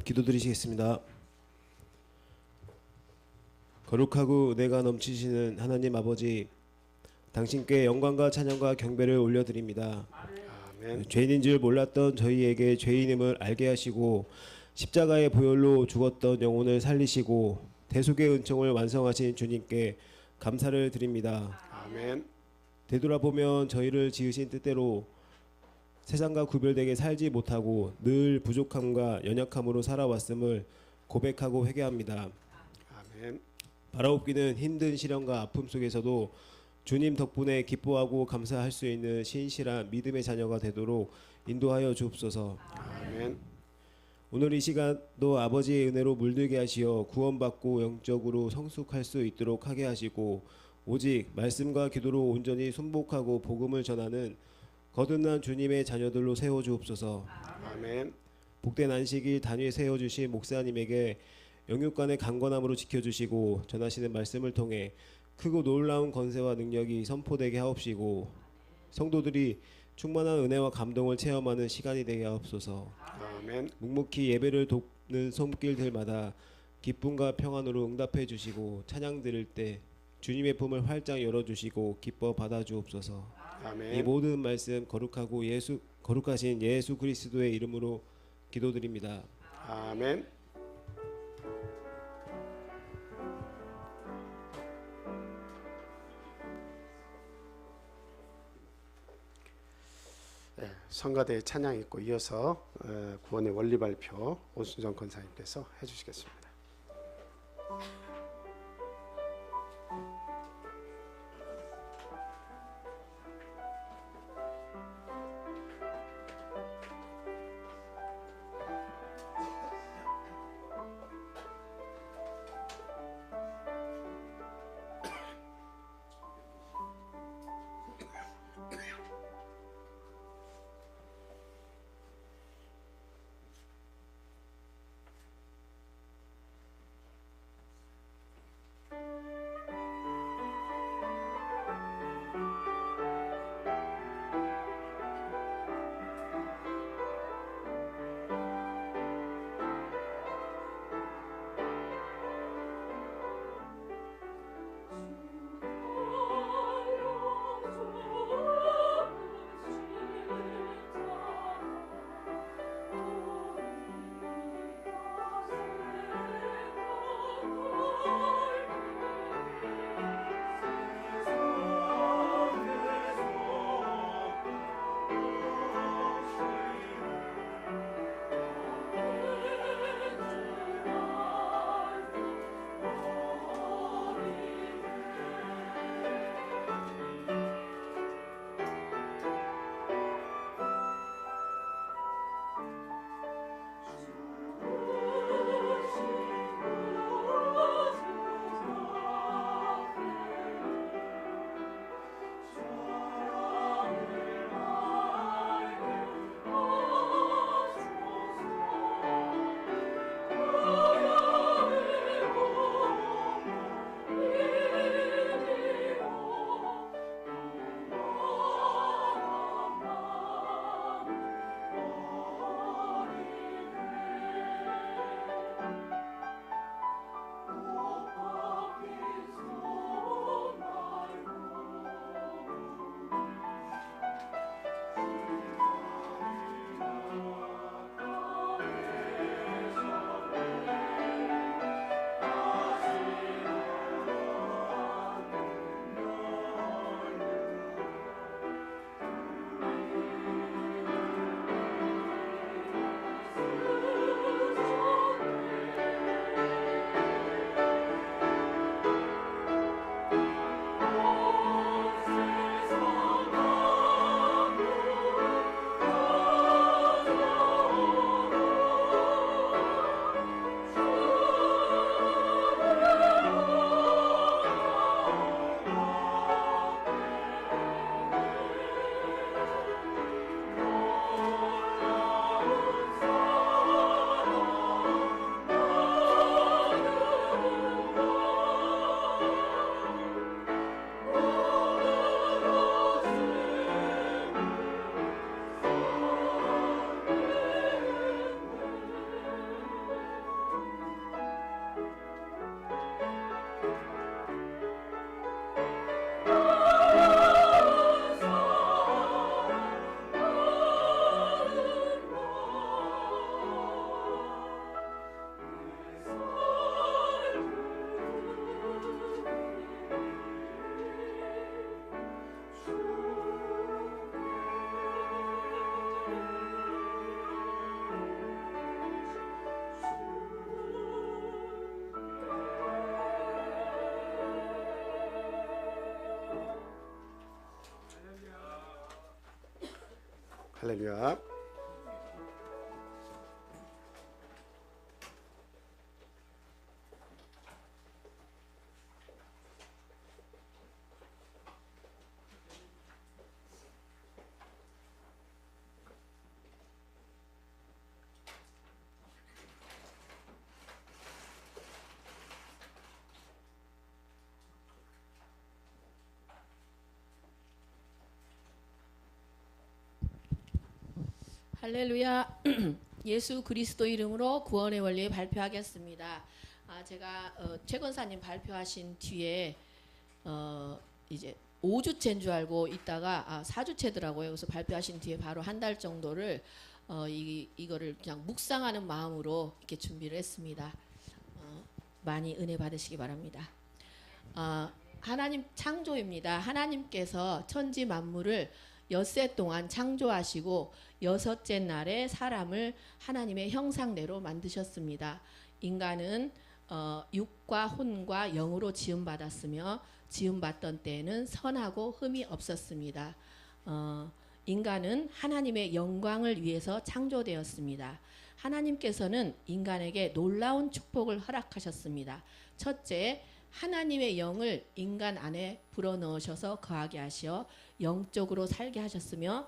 기도드리시겠습니다. 거룩하고 은혜가 넘치시는 하나님 아버지, 당신께 영광과 찬양과 경배를 올려드립니다. 아멘. 죄인인 줄 몰랐던 저희에게 죄인임을 알게 하시고 십자가의 보혈로 죽었던 영혼을 살리시고 대속의 은총을 완성하신 주님께 감사를 드립니다. 아멘. 되돌아보면 저희를 지으신 뜻대로 세상과 구별되게 살지 못하고 늘 부족함과 연약함으로 살아왔음을 고백하고 회개합니다. 아멘. 바라옵기는 힘든 시련과 아픔 속에서도 주님 덕분에 기뻐하고 감사할 수 있는 신실한 믿음의 자녀가 되도록 인도하여 주옵소서. 아멘. 오늘 이 시간도 아버지의 은혜로 물들게 하시어 구원받고 영적으로 성숙할 수 있도록 하게 하시고 오직 말씀과 기도로 온전히 순복하고 복음을 전하는 거듭난 주님의 자녀들로 세워주옵소서. 아멘. 복된 안식일 단위 세워주신 목사님에게 영육간의 강건함으로 지켜주시고 전하시는 말씀을 통해 크고 놀라운 권세와 능력이 선포되게 하옵시고 성도들이 충만한 은혜와 감동을 체험하는 시간이 되게 하옵소서. 아멘. 묵묵히 예배를 돕는 손길들마다 기쁨과 평안으로 응답해 주시고 찬양 드릴 때 주님의 품을 활짝 열어주시고 기뻐 받아주옵소서. 아멘. 이 모든 말씀 거룩하신 예수 그리스도의 이름으로 기도드립니다. 아멘. 성가대의 찬양 있고 이어서 구원의 원리 발표 오순정 권사님께서 해주시겠습니다. 할렐루야. 할렐루야. 예수 그리스도 이름으로 구원의 원리 발표하겠습니다. 제가 최 권사님 발표하신 뒤에 이제 5주째인 줄 알고 있다가 4주째더라고요. 그래서 발표하신 뒤에 바로 한 달 정도를 이거를 그냥 묵상하는 마음으로 이렇게 준비를 했습니다. 많이 은혜 받으시기 바랍니다. 하나님 창조입니다. 하나님께서 천지 만물을 엿새 동안 창조하시고 여섯째 날에 사람을 하나님의 형상대로 만드셨습니다. 인간은 육과 혼과 영으로 지음받았으며 지음받던 때에는 선하고 흠이 없었습니다. 인간은 하나님의 영광을 위해서 창조되었습니다. 하나님께서는 인간에게 놀라운 축복을 허락하셨습니다. 첫째, 하나님의 영을 인간 안에 불어넣으셔서 거하게 하시어 영적으로 살게 하셨으며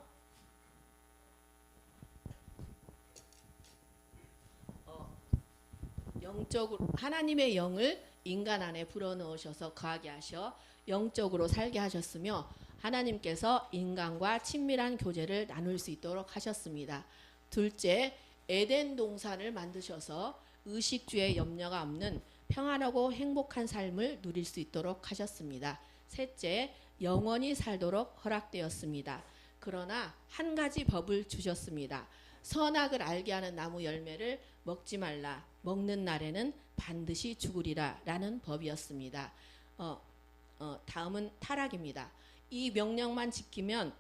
영적으로 하나님의 영을 인간 안에 불어넣으셔서 거하게 하셔 영적으로 살게 하셨으며 하나님께서 인간과 친밀한 교제를 나눌 수 있도록 하셨습니다. 둘째, 에덴 동산을 만드셔서 의식주의 염려가 없는 평안하고 행복한 삶을 누릴 수 있도록 하셨습니다. 셋째, 영원히 살도록 허락되었습니다. 그러나 한 가지 법을 주셨습니다. 선악을 알게 하는 나무 열매를 먹지 말라. 먹는 날에는 반드시 죽으리라 라는 법이었습니다. 다음은 타락입니다. 이 명령만 지키면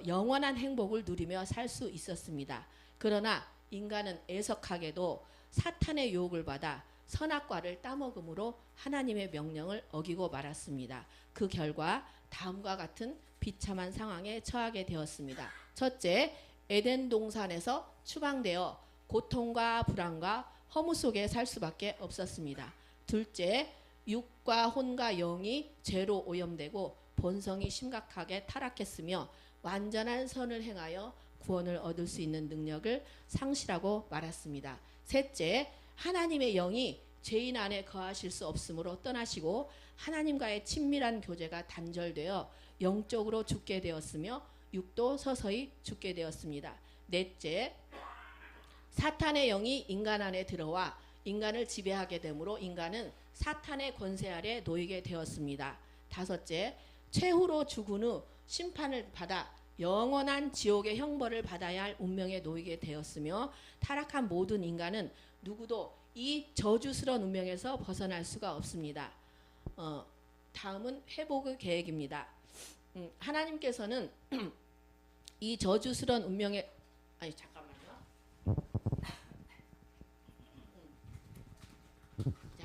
영원한 행복을 누리며 살 수 있었습니다. 그러나 인간은 애석하게도 사탄의 유혹을 받아 선악과를 따먹음으로 하나님의 명령을 어기고 말았습니다. 그 결과 다음과 같은 비참한 상황에 처하게 되었습니다. 첫째, 에덴 동산에서 추방되어 고통과 불안과 허무 속에 살 수밖에 없었습니다. 둘째, 육과 혼과 영이 죄로 오염되고 본성이 심각하게 타락했으며 완전한 선을 행하여 구원을 얻을 수 있는 능력을 상실하고 말았습니다. 셋째, 하나님의 영이 죄인 안에 거하실 수 없으므로 떠나시고 하나님과의 친밀한 교제가 단절되어 영적으로 죽게 되었으며 육도 서서히 죽게 되었습니다. 넷째, 사탄의 영이 인간 안에 들어와 인간을 지배하게 되므로 인간은 사탄의 권세 아래 놓이게 되었습니다. 다섯째, 최후로 죽은 후 심판을 받아 영원한 지옥의 형벌을 받아야 할 운명에 놓이게 되었으며 타락한 모든 인간은 누구도 이 저주스러운 운명에서 벗어날 수가 없습니다. 다음은 회복의 계획입니다. 하나님께서는 이 저주스러운 운명에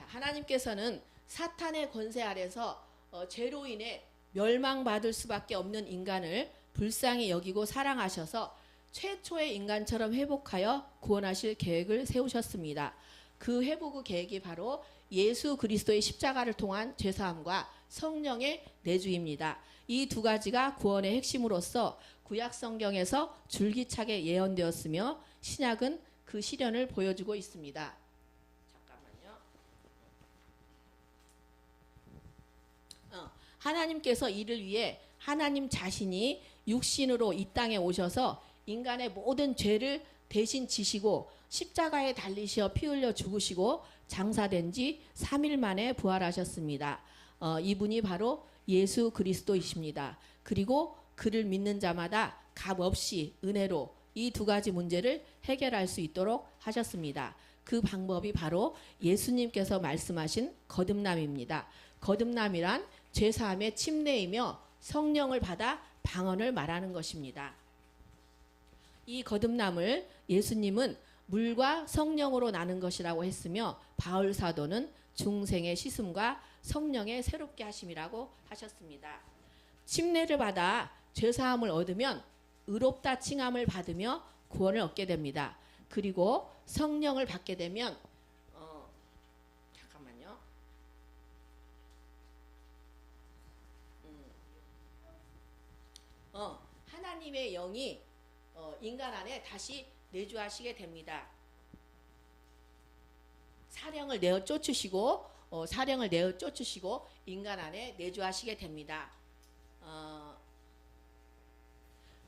하나님께서는 사탄의 권세 아래서 죄로 인해 멸망받을 수밖에 없는 인간을 불쌍히 여기고 사랑하셔서 최초의 인간처럼 회복하여 구원하실 계획을 세우셨습니다. 그 회복의 계획이 바로 예수 그리스도의 십자가를 통한 죄사함과 성령의 내주입니다. 이 두 가지가 구원의 핵심으로서 구약 성경에서 줄기차게 예언되었으며 신약은 그 실현을 보여주고 있습니다. 잠깐만요. 하나님께서 이를 위해 하나님 자신이 육신으로 이 땅에 오셔서 인간의 모든 죄를 대신 지시고 십자가에 달리시어 피 흘려 죽으시고 장사된 지 3일 만에 부활하셨습니다. 이분이 바로 예수 그리스도이십니다. 그리고 그를 믿는 자마다 값없이 은혜로 이 두 가지 문제를 해결할 수 있도록 하셨습니다. 그 방법이 바로 예수님께서 말씀하신 거듭남입니다. 거듭남이란 죄사함의 침례이며 성령을 받아 방언을 말하는 것입니다. 이 거듭남을 예수님은 물과 성령으로 나는 것이라고 했으며 바울 사도는 중생의 씻음과 성령의 새롭게 하심이라고 하셨습니다. 침례를 받아 죄사함을 얻으면 의롭다 칭함을 받으며 구원을 얻게 됩니다. 그리고 성령을 받게 되면 잠깐만요. 하나님의 영이 인간 안에 다시 내주하시게 됩니다. 사령을 내어 쫓으시고 인간 안에 내주하시게 됩니다.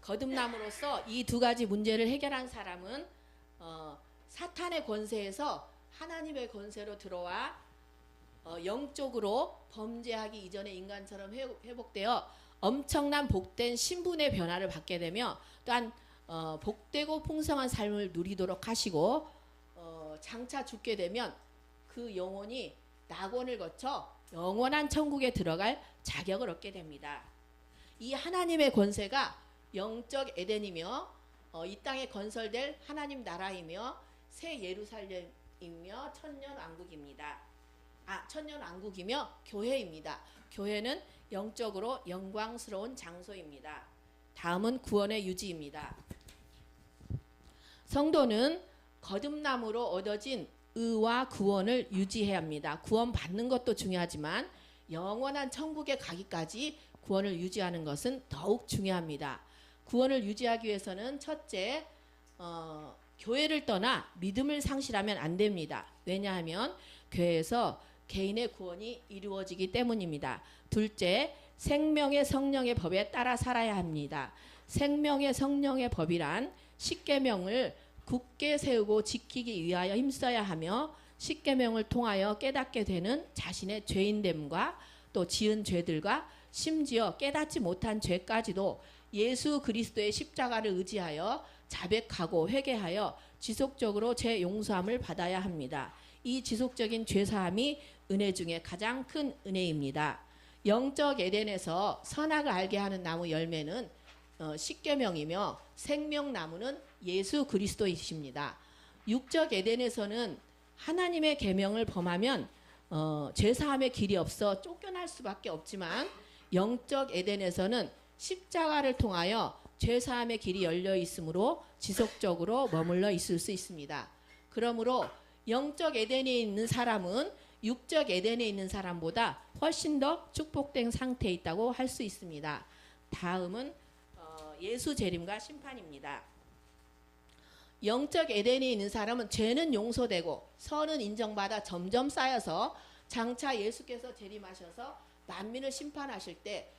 거듭남으로써 이 두 가지 문제를 해결한 사람은 사탄의 권세에서 하나님의 권세로 들어와 영적으로 범죄하기 이전의 인간처럼 회복되어 엄청난 복된 신분의 변화를 받게 되며 또한 복되고 풍성한 삶을 누리도록 하시고 장차 죽게 되면 그 영혼이 낙원을 거쳐 영원한 천국에 들어갈 자격을 얻게 됩니다. 이 하나님의 권세가 영적 에덴이며 이 땅에 건설될 하나님 나라이며 새 예루살렘이며 천년왕국이며 교회입니다. 교회는 영적으로 영광스러운 장소입니다. 다음은 구원의 유지입니다. 성도는 거듭남으로 얻어진 의와 구원을 유지해야 합니다. 구원 받는 것도 중요하지만 영원한 천국에 가기까지 구원을 유지하는 것은 더욱 중요합니다. 구원을 유지하기 위해서는 첫째, 교회를 떠나 믿음을 상실하면 안 됩니다. 왜냐하면 교회에서 개인의 구원이 이루어지기 때문입니다. 둘째, 생명의 성령의 법에 따라 살아야 합니다. 생명의 성령의 법이란 십계명을 굳게 세우고 지키기 위하여 힘써야 하며 십계명을 통하여 깨닫게 되는 자신의 죄인됨과 또 지은 죄들과 심지어 깨닫지 못한 죄까지도 예수 그리스도의 십자가를 의지하여 자백하고 회개하여 지속적으로 죄 용서함을 받아야 합니다. 이 지속적인 죄사함이 은혜 중에 가장 큰 은혜입니다. 영적 에덴에서 선악을 알게 하는 나무 열매는 십계명이며 생명나무는 예수 그리스도이십니다. 육적 에덴에서는 하나님의 계명을 범하면 죄사함의 길이 없어 쫓겨날 수밖에 없지만 영적 에덴에서는 십자가를 통하여 죄사함의 길이 열려 있으므로 지속적으로 머물러 있을 수 있습니다. 그러므로 영적 에덴에 있는 사람은 육적 에덴에 있는 사람보다 훨씬 더 축복된 상태에 있다고 할 수 있습니다. 다음은 예수 재림과 심판입니다. 영적 에덴에 있는 사람은 죄는 용서되고 선은 인정받아 점점 쌓여서 장차 예수께서 재림하셔서 만민을 심판하실 때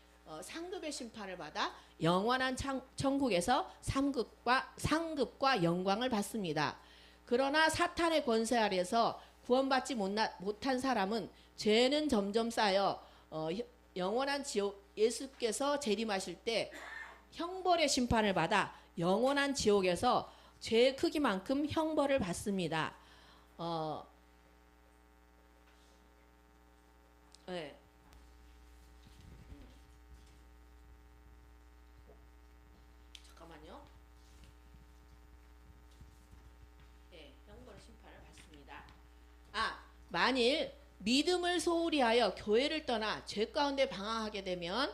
상급의 심판을 받아 영원한 천국에서 상급과 영광을 받습니다. 그러나 사탄의 권세 아래서 구원받지 못한 사람은 죄는 점점 쌓여 영원한 지옥, 예수께서 재림하실 때 형벌의 심판을 받아 영원한 지옥에서 죄의 크기만큼 형벌을 받습니다. 네. 잠깐만요. 네, 형벌의 심판을 받습니다. 만일 믿음을 소홀히 하여 교회를 떠나 죄 가운데 방황하게 되면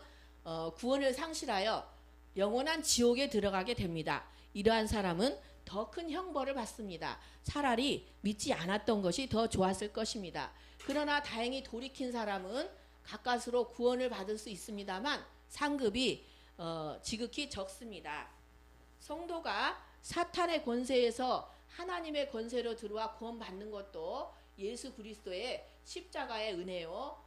구원을 상실하여 영원한 지옥에 들어가게 됩니다. 이러한 사람은 더 큰 형벌을 받습니다. 차라리 믿지 않았던 것이 더 좋았을 것입니다. 그러나 다행히 돌이킨 사람은 가까스로 구원을 받을 수 있습니다만 상급이 지극히 적습니다. 성도가 사탄의 권세에서 하나님의 권세로 들어와 구원받는 것도 예수 그리스도의 십자가의 은혜요.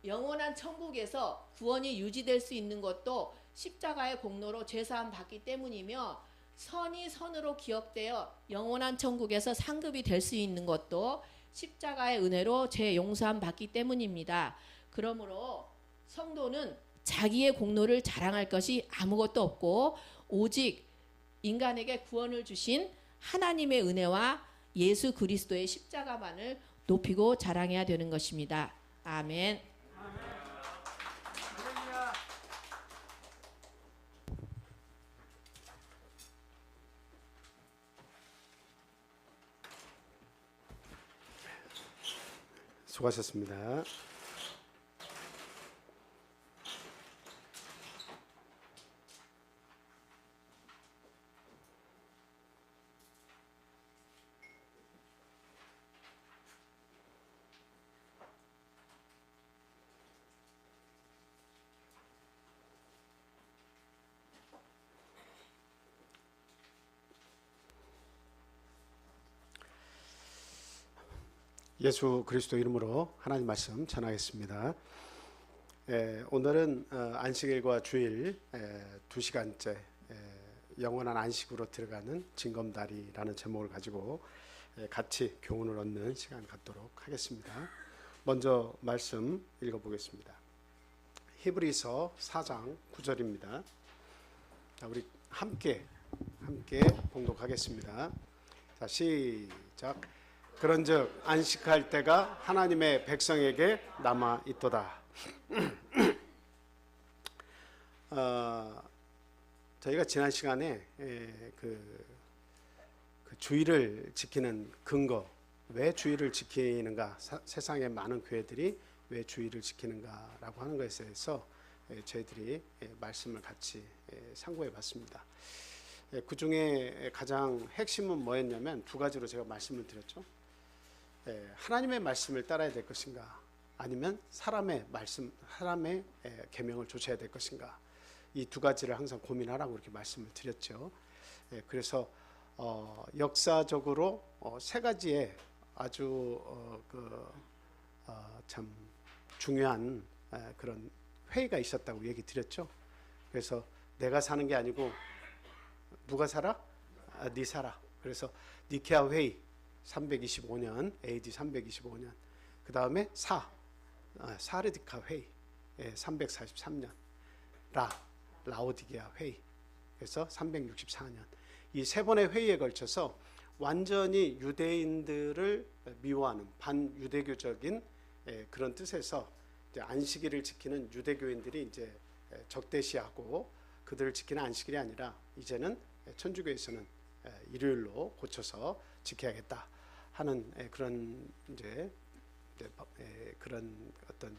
영원한 천국에서 구원이 유지될 수 있는 것도 십자가의 공로로 죄사함 받기 때문이며 선이 선으로 기억되어 영원한 천국에서 상급이 될 수 있는 것도 십자가의 은혜로 죄 용서함 받기 때문입니다. 그러므로 성도는 자기의 공로를 자랑할 것이 아무것도 없고 오직 인간에게 구원을 주신 하나님의 은혜와 예수 그리스도의 십자가만을 높이고 자랑해야 되는 것입니다. 아멘. 수고하셨습니다. 예수 그리스도 이름으로 하나님 말씀 전하겠습니다. 오늘은 안식일과 주일 2시간째 영원한 안식으로 들어가는 징검다리라는 제목을 가지고 같이 교훈을 얻는 시간 갖도록 하겠습니다. 먼저 말씀 읽어보겠습니다. 히브리서 4장 9절입니다. 우리 함께 봉독하겠습니다. 자, 시작. 그런즉 안식할 때가 하나님의 백성에게 남아 있도다. 저희가 지난 시간에 그 주의를 지키는 근거, 왜 주의를 지키는가, 세상의 많은 교회들이 왜 주의를 지키는가라고 하는 것에 대해서 저희들이 말씀을 같이 상고해 봤습니다. 그 중에 가장 핵심은 뭐였냐면 두 가지로 제가 말씀을 드렸죠. 하나님의 말씀을 따라야 될 것인가, 아니면 사람의 말씀, 사람의 계명을 좇아야 될 것인가, 이 두 가지를 항상 고민하라고 이렇게 말씀을 드렸죠. 그래서 역사적으로 세 가지의 아주 참 중요한 그런 회의가 있었다고 얘기 드렸죠. 그래서 내가 사는 게 아니고 누가 살아? 네 살아. 그래서 니케아 회의 325년, AD 325년. 그 다음에 사르디카 회의 343년. 라오디게아 회의. 그래서 364년. 이 세 번의 회의에 걸쳐서 완전히 유대인들을 미워하는 반유대교적인 그런 뜻에서 이제 안식일을 지키는 유대교인들이 이제 적대시하고 그들을 지키는 안식일이 아니라 이제는 천주교에서는 일요일로 고쳐서 지켜야겠다 하는 그런 이제 그런 어떤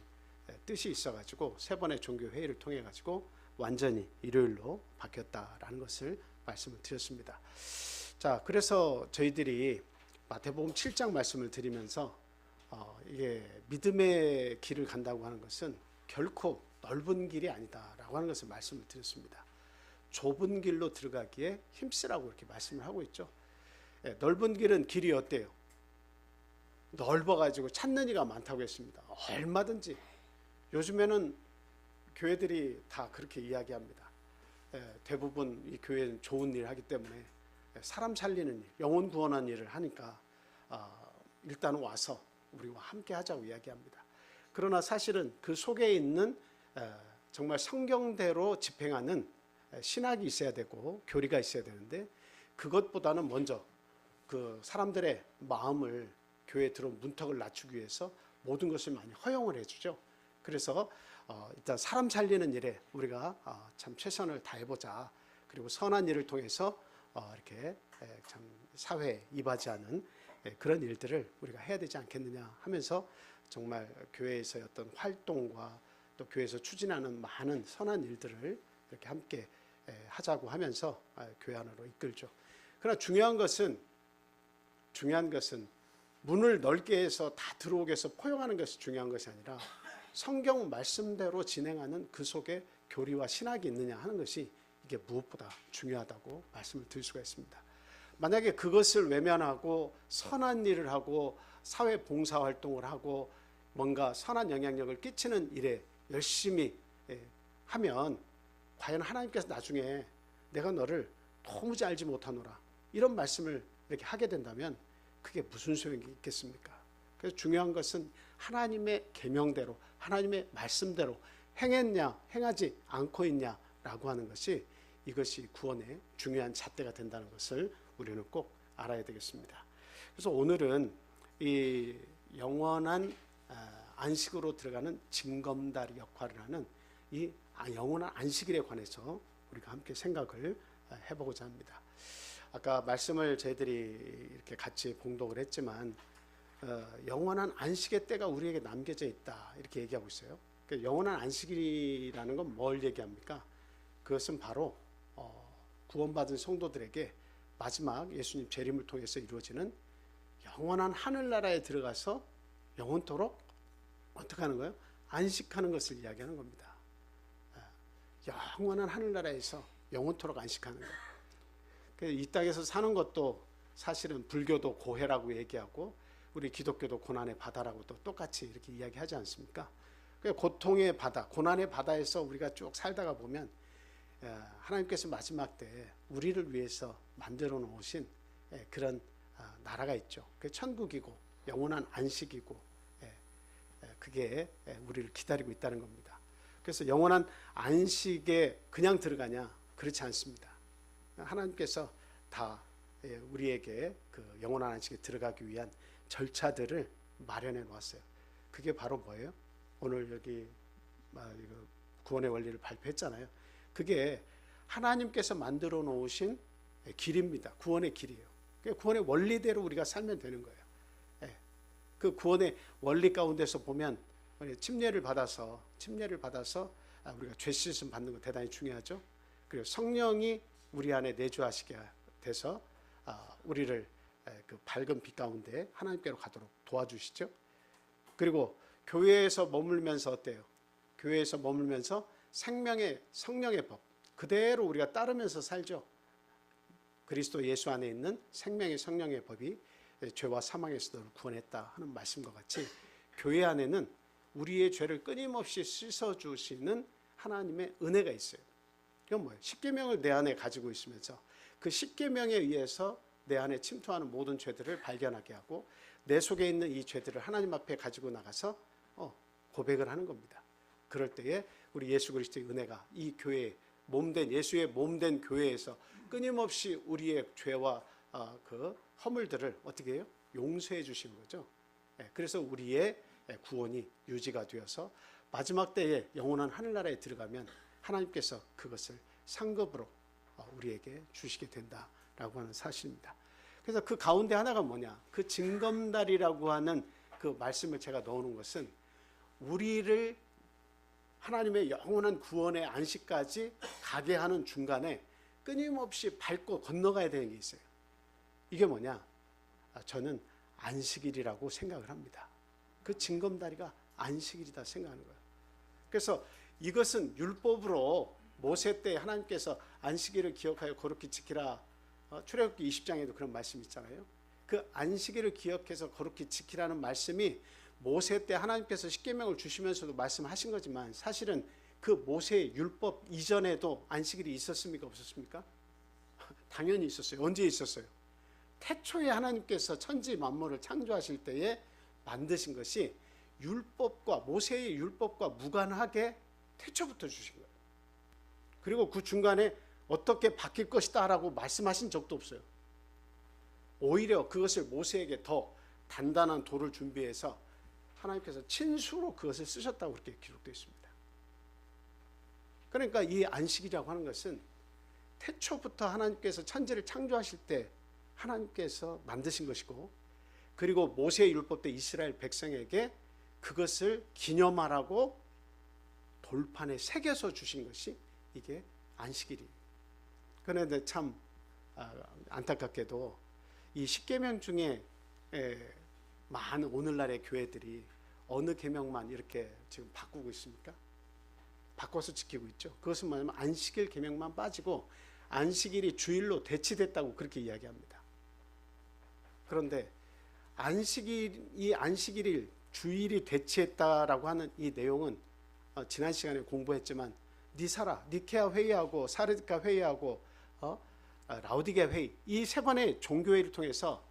뜻이 있어가지고 세 번의 종교 회의를 통해 가지고 완전히 일요일로 바뀌었다라는 것을 말씀을 드렸습니다. 자, 그래서 저희들이 마태복음 7장 말씀을 드리면서 이게 믿음의 길을 간다고 하는 것은 결코 넓은 길이 아니다라고 하는 것을 말씀을 드렸습니다. 좁은 길로 들어가기에 힘쓰라고 이렇게 말씀을 하고 있죠. 넓은 길은 길이 어때요? 넓어가지고 찾는 이가 많다고 했습니다. 얼마든지. 요즘에는 교회들이 다 그렇게 이야기합니다. 대부분 이 교회는 좋은 일을 하기 때문에 사람 살리는 일, 영혼 구원하는 일을 하니까 일단 와서 우리와 함께 하자고 이야기합니다. 그러나 사실은 그 속에 있는 정말 성경대로 집행하는 신학이 있어야 되고 교리가 있어야 되는데, 그것보다는 먼저 그 사람들의 마음을 교회에 들어온 문턱을 낮추기 위해서 모든 것을 많이 허용을 해주죠. 그래서 일단 사람 살리는 일에 우리가 참 최선을 다해보자. 그리고 선한 일을 통해서 이렇게 참 사회에 이바지하는 그런 일들을 우리가 해야 되지 않겠느냐 하면서 정말 교회에서의 어떤 활동과 또 교회에서 추진하는 많은 선한 일들을 이렇게 함께 하자고 하면서 교회 안으로 이끌죠. 그러나 중요한 것은 문을 넓게 해서 다 들어오게 해서 포용하는 것이 중요한 것이 아니라 성경 말씀대로 진행하는 그 속에 교리와 신학이 있느냐 하는 것이 이게 무엇보다 중요하다고 말씀을 드릴 수가 있습니다. 만약에 그것을 외면하고 선한 일을 하고 사회 봉사 활동을 하고 뭔가 선한 영향력을 끼치는 일에 열심히 하면 과연 하나님께서 나중에 내가 너를 도무지 알지 못하노라 이런 말씀을 이렇게 하게 된다면 그게 무슨 소용이 있겠습니까? 그래서 중요한 것은 하나님의 계명대로 하나님의 말씀대로 행했냐 행하지 않고 있냐라고 하는 것이 이것이 구원의 중요한 잣대가 된다는 것을 우리는 꼭 알아야 되겠습니다. 그래서 오늘은 이 영원한 안식으로 들어가는 징검다리 역할을 하는 이 영원한 안식일에 관해서 우리가 함께 생각을 해보고자 합니다. 아까 말씀을 저희들이 이렇게 같이 봉독을 했지만 영원한 안식의 때가 우리에게 남겨져 있다 이렇게 얘기하고 있어요. 그러니까 영원한 안식일이라는 건 뭘 얘기합니까? 그것은 바로 구원받은 성도들에게 마지막 예수님 재림을 통해서 이루어지는 영원한 하늘나라에 들어가서 영원토록 어떻게 하는 거예요? 안식하는 것을 이야기하는 겁니다. 영원한 하늘나라에서 영원토록 안식하는 거예요. 이 땅에서 사는 것도 사실은 불교도 고해라고 얘기하고 우리 기독교도 고난의 바다라고 또 똑같이 이렇게 이야기하지 않습니까? 그 고통의 바다, 고난의 바다에서 우리가 쭉 살다가 보면 하나님께서 마지막 때 우리를 위해서 만들어 놓으신 그런 나라가 있죠. 그게 천국이고 영원한 안식이고 그게 우리를 기다리고 있다는 겁니다. 그래서 영원한 안식에 그냥 들어가냐? 그렇지 않습니다. 하나님께서 다 우리에게 그 영원한 안식에 들어가기 위한 절차들을 마련해 놓았어요. 그게 바로 뭐예요? 오늘 여기 구원의 원리를 발표했잖아요. 그게 하나님께서 만들어 놓으신 길입니다. 구원의 길이에요. 구원의 원리대로 우리가 살면 되는 거예요. 그 구원의 원리 가운데서 보면 침례를 받아서 우리가 죄 씻음 받는 거 대단히 중요하죠. 그리고 성령이 우리 안에 내주하시게 돼서 우리를 그 밝은 빛 가운데 하나님께로 가도록 도와주시죠. 그리고 교회에서 머물면서 어때요? 교회에서 머물면서 생명의 성령의 법 그대로 우리가 따르면서 살죠. 그리스도 예수 안에 있는 생명의 성령의 법이 죄와 사망에서 너를 구원했다 하는 말씀과 같이 교회 안에는 우리의 죄를 끊임없이 씻어주시는 하나님의 은혜가 있어요. 이건 뭐예요? 십계명을 내 안에 가지고 있으면서 그 십계명에 의해서 내 안에 침투하는 모든 죄들을 발견하게 하고 내 속에 있는 이 죄들을 하나님 앞에 가지고 나가서 고백을 하는 겁니다. 그럴 때에 우리 예수 그리스도의 은혜가 이 교회 몸된 예수의 몸된 교회에서 끊임없이 우리의 죄와 그 허물들을 어떻게 해요? 용서해 주시는 거죠. 그래서 우리의 구원이 유지가 되어서 마지막 때에 영원한 하늘나라에 들어가면 하나님께서 그것을 상급으로 우리에게 주시게 된다라고 하는 사실입니다. 그래서 그 가운데 하나가 뭐냐? 그 징검다리라고 하는 그 말씀을 제가 넣어놓은 것은 우리를 하나님의 영원한 구원의 안식까지 가게 하는 중간에 끊임없이 밟고 건너가야 되는 게 있어요. 이게 뭐냐? 저는 안식일이라고 생각을 합니다. 그 징검다리가 안식일이다 생각하는 거예요. 그래서 이것은 율법으로 모세 때 하나님께서 안식일을 기억하여 거룩히 지키라. 출애굽기 20장에도 그런 말씀이 있잖아요. 그 안식일을 기억해서 거룩히 지키라는 말씀이 모세 때 하나님께서 십계명을 주시면서도 말씀하신 거지만 사실은 그 모세의 율법 이전에도 안식일이 있었습니까? 없었습니까? 당연히 있었어요. 언제 있었어요? 태초에 하나님께서 천지 만물을 창조하실 때에 만드신 것이 율법과 모세의 율법과 무관하게 태초부터 주신 거예요. 그리고 그 중간에 어떻게 바뀔 것이다 라고 말씀하신 적도 없어요. 오히려 그것을 모세에게 더 단단한 도를 준비해서 하나님께서 친수로 그것을 쓰셨다고 그렇게 기록되어 있습니다. 그러니까 이 안식이라고 하는 것은 태초부터 하나님께서 천지를 창조하실 때 하나님께서 만드신 것이고 그리고 모세의 율법 때 이스라엘 백성에게 그것을 기념하라고 돌판에 새겨서 주신 것이 이게 안식일이에요. 그런데 참 안타깝게도 이 십계명 중에 많은 오늘날의 교회들이 어느 계명만 이렇게 지금 바꾸고 있습니까? 바꿔서 지키고 있죠. 그것은 뭐냐면 안식일 계명만 빠지고 안식일이 주일로 대치됐다고 그렇게 이야기합니다. 그런데 이 안식일이 주일이 대치했다라고 하는 이 내용은 지난 시간에 공부했지만 니사라, 니케아 회의하고 사르디카 회의하고 라우디게 회의 이 세 번의 종교회의를 통해서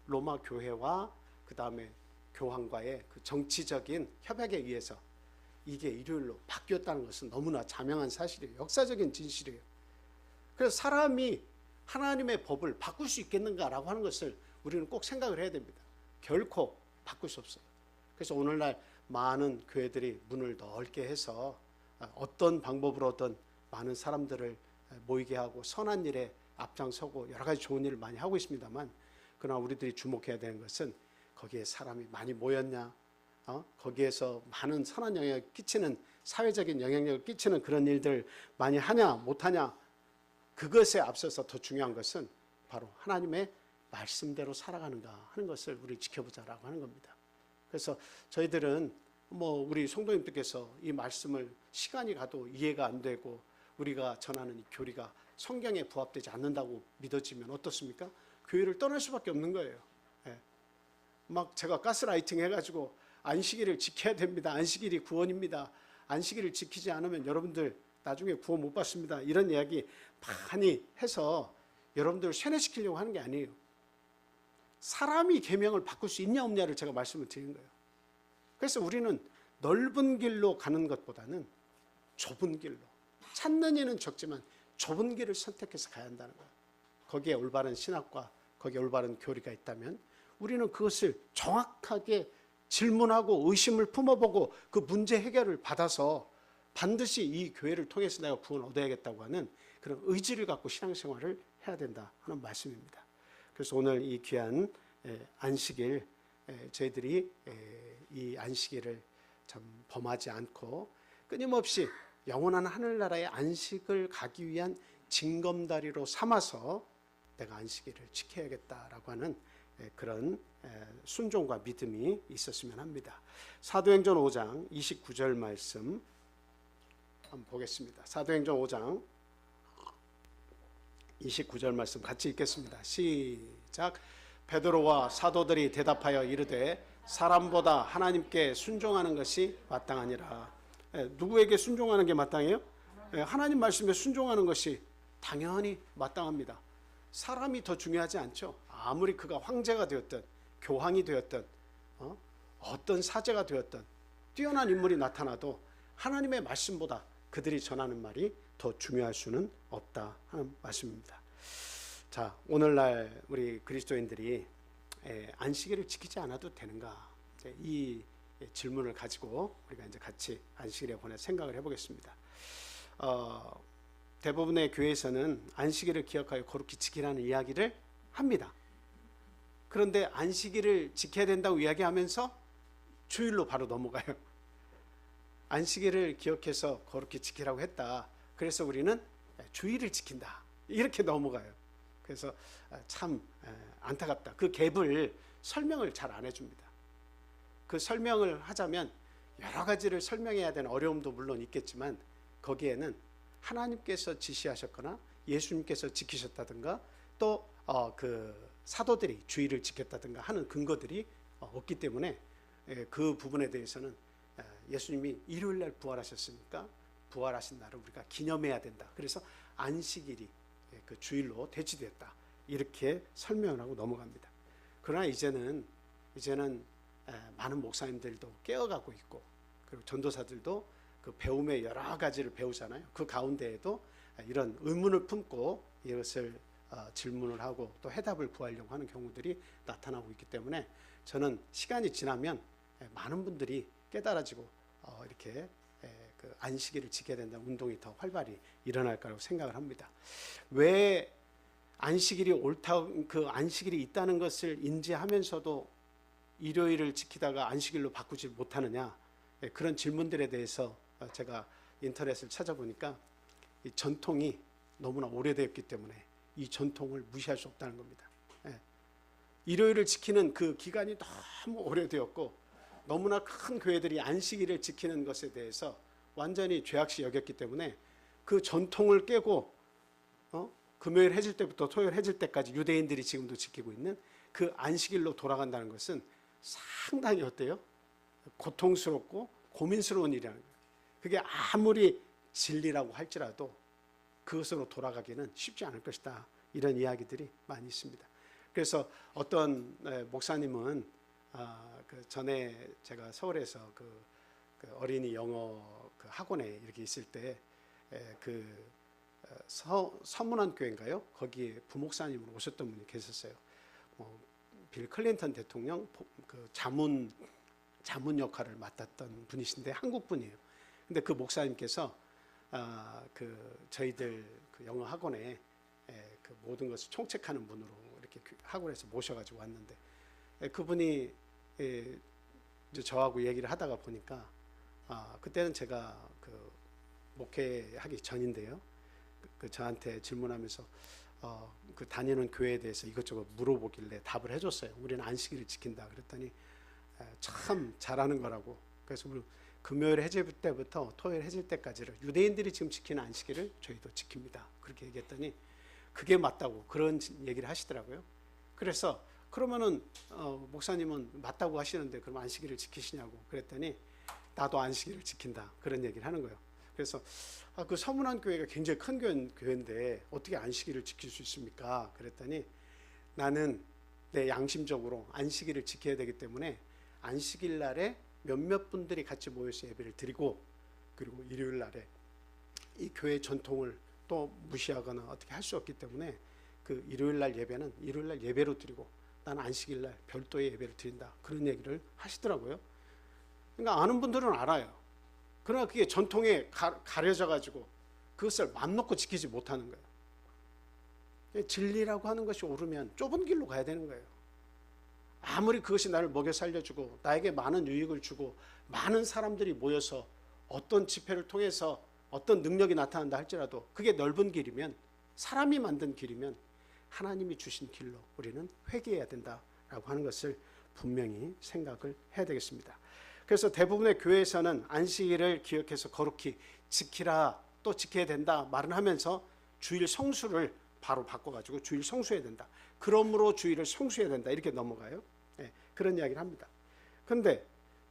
로마 교회와 그 다음에 교황과의 그 정치적인 협약에 의해서 이게 일요일로 바뀌었다는 것은 너무나 자명한 사실이에요. 역사적인 진실이에요. 그래서 사람이 하나님의 법을 바꿀 수 있겠는가라고 하는 것을 우리는 꼭 생각을 해야 됩니다. 결코 바꿀 수 없어요. 그래서 오늘날 많은 교회들이 문을 넓게 해서 어떤 방법으로든 많은 사람들을 모이게 하고 선한 일에 앞장서고 여러 가지 좋은 일을 많이 하고 있습니다만 그러나 우리들이 주목해야 되는 것은 거기에 사람이 많이 모였냐 거기에서 많은 선한 영향을 끼치는 사회적인 영향력을 끼치는 그런 일들 많이 하냐 못하냐 그것에 앞서서 더 중요한 것은 바로 하나님의 말씀대로 살아가는가 하는 것을 우리 지켜보자라고 하는 겁니다. 그래서 저희들은 우리 성도님들께서 이 말씀을 시간이 가도 이해가 안 되고 우리가 전하는 이 교리가 성경에 부합되지 않는다고 믿어지면 어떻습니까? 교회를 떠날 수밖에 없는 거예요. 막 제가 가스라이팅 해가지고 안식일을 지켜야 됩니다. 안식일이 구원입니다. 안식일을 지키지 않으면 여러분들 나중에 구원 못 받습니다. 이런 이야기 많이 해서 여러분들을 세뇌시키려고 하는 게 아니에요. 사람이 계명을 바꿀 수 있냐 없냐를 제가 말씀을 드리는 거예요. 그래서 우리는 넓은 길로 가는 것보다는 좁은 길로, 찾는 이는 적지만 좁은 길을 선택해서 가야 한다는 거예요. 거기에 올바른 신학과 거기에 올바른 교리가 있다면 우리는 그것을 정확하게 질문하고 의심을 품어보고 그 문제 해결을 받아서 반드시 이 교회를 통해서 내가 구원 얻어야겠다고 하는 그런 의지를 갖고 신앙생활을 해야 된다 하는 말씀입니다. 그래서 오늘 이 귀한 안식일, 저희들이 이 안식일을 참 범하지 않고 끊임없이 영원한 하늘나라의 안식을 가기 위한 징검다리로 삼아서 내가 안식일을 지켜야겠다라고 하는 그런 순종과 믿음이 있었으면 합니다. 사도행전 5장 29절 말씀 한번 보겠습니다. 사도행전 5장 29절 말씀 같이 읽겠습니다. 시작. 베드로와 사도들이 대답하여 이르되 사람보다 하나님께 순종하는 것이 마땅하니라. 누구에게 순종하는 게 마땅해요? 하나님 말씀에 순종하는 것이 당연히 마땅합니다. 사람이 더 중요하지 않죠. 아무리 그가 황제가 되었든 교황이 되었든 어떤 사제가 되었든 뛰어난 인물이 나타나도 하나님의 말씀보다 그들이 전하는 말이 더 중요할 수는 없다 하는 말씀입니다. 자, 오늘날 우리 그리스도인들이 안식일을 지키지 않아도 되는가? 이 질문을 가지고 우리가 이제 같이 안식일에 관해 생각을 해보겠습니다. 대부분의 교회에서는 안식일을 기억하여 거룩히 지키라는 이야기를 합니다. 그런데 안식일을 지켜야 된다고 이야기하면서 주일로 바로 넘어가요. 안식일을 기억해서 거룩히 지키라고 했다. 그래서 우리는 주일을 지킨다. 이렇게 넘어가요. 그래서 참 안타깝다. 그 갭을 설명을 잘 안 해줍니다. 그 설명을 하자면 여러 가지를 설명해야 되는 어려움도 물론 있겠지만 거기에는 하나님께서 지시하셨거나 예수님께서 지키셨다든가 또 그 사도들이 주일을 지켰다든가 하는 근거들이 없기 때문에 그 부분에 대해서는 예수님이 일요일 날 부활하셨으니까 부활하신 날을 우리가 기념해야 된다. 그래서 안식일이 그 주일로 대치되었다. 이렇게 설명을 하고 넘어갑니다. 그러나 이제는 많은 목사님들도 깨어가고 있고 그리고 전도사들도 그 배움의 여러 가지를 배우잖아요. 그 가운데에도 이런 의문을 품고 이것을 질문을 하고 또 해답을 구하려고 하는 경우들이 나타나고 있기 때문에 저는 시간이 지나면 많은 분들이 깨달아지고 이렇게 그 안식일을 지켜야 된다는 운동이 더 활발히 일어날 거라고 생각을 합니다. 왜 안식일이 옳다, 그 안식일이 있다는 것을 인지하면서도 일요일을 지키다가 안식일로 바꾸지 못하느냐, 그런 질문들에 대해서 제가 인터넷을 찾아보니까 이 전통이 너무나 오래되었기 때문에 이 전통을 무시할 수 없다는 겁니다. 일요일을 지키는 그 기간이 너무 오래되었고 너무나 큰 교회들이 안식일을 지키는 것에 대해서 완전히 죄악시 여겼기 때문에 그 전통을 깨고 금요일 해질 때부터 토요일 해질 때까지 유대인들이 지금도 지키고 있는 그 안식일로 돌아간다는 것은 상당히 어때요? 고통스럽고 고민스러운 일이라는 거예요. 그게 아무리 진리라고 할지라도 그것으로 돌아가기는 쉽지 않을 것이다. 이런 이야기들이 많이 있습니다. 그래서 어떤 목사님은 그 전에 제가 서울에서 그 어린이 영어 그 학원에 이렇게 있을 때 그 서문안 교회인가요? 거기에 부목사님으로 오셨던 분이 계셨어요. 빌 클린턴 대통령 그 자문 역할을 맡았던 분이신데 한국 분이에요. 근데 그 목사님께서 그 저희들 그 영어 학원에 그 모든 것을 총책하는 분으로 이렇게 학원에서 모셔가지고 왔는데 그분이 이제 저하고 얘기를 하다가 보니까 그때는 제가 그 목회하기 전인데요. 그 저한테 질문하면서 그 다니는 교회에 대해서 이것저것 물어보길래 답을 해줬어요. 우리는 안식일을 지킨다. 그랬더니 참 잘하는 거라고. 그래서 우리 금요일 해질 때부터 토요일 해질 때까지를 유대인들이 지금 지키는 안식일을 저희도 지킵니다. 그렇게 얘기했더니 그게 맞다고 그런 얘기를 하시더라고요. 그래서 그러면은 목사님은 맞다고 하시는데 그럼 안식일을 지키시냐고 그랬더니 나도 안식일을 지킨다 그런 얘기를 하는 거예요. 그래서 그 서문안 교회가 굉장히 큰 교회인데 어떻게 안식일을 지킬 수 있습니까? 그랬더니 나는 내 양심적으로 안식일을 지켜야 되기 때문에 안식일 날에 몇몇 분들이 같이 모여서 예배를 드리고 그리고 일요일 날에 이 교회 전통을 또 무시하거나 어떻게 할 수 없기 때문에 그 일요일 날 예배는 일요일 날 예배로 드리고 나는 안식일 날 별도의 예배를 드린다 그런 얘기를 하시더라고요. 그러니까 아는 분들은 알아요. 그러나 그게 전통에 가려져 가지고 그것을 맘 놓고 지키지 못하는 거예요. 진리라고 하는 것이 옳으면 좁은 길로 가야 되는 거예요. 아무리 그것이 나를 먹여 살려주고 나에게 많은 유익을 주고 많은 사람들이 모여서 어떤 집회를 통해서 어떤 능력이 나타난다 할지라도 그게 넓은 길이면 사람이 만든 길이면 하나님이 주신 길로 우리는 회개해야 된다라고 하는 것을 분명히 생각을 해야 되겠습니다. 그래서 대부분의 교회에서는 안식일을 기억해서 거룩히 지키라 또 지켜야 된다 말은 하면서 주일 성수를 바로 바꿔가지고 주일 성수해야 된다. 그러므로 주일을 성수해야 된다 이렇게 넘어가요. 그런 이야기를 합니다. 그런데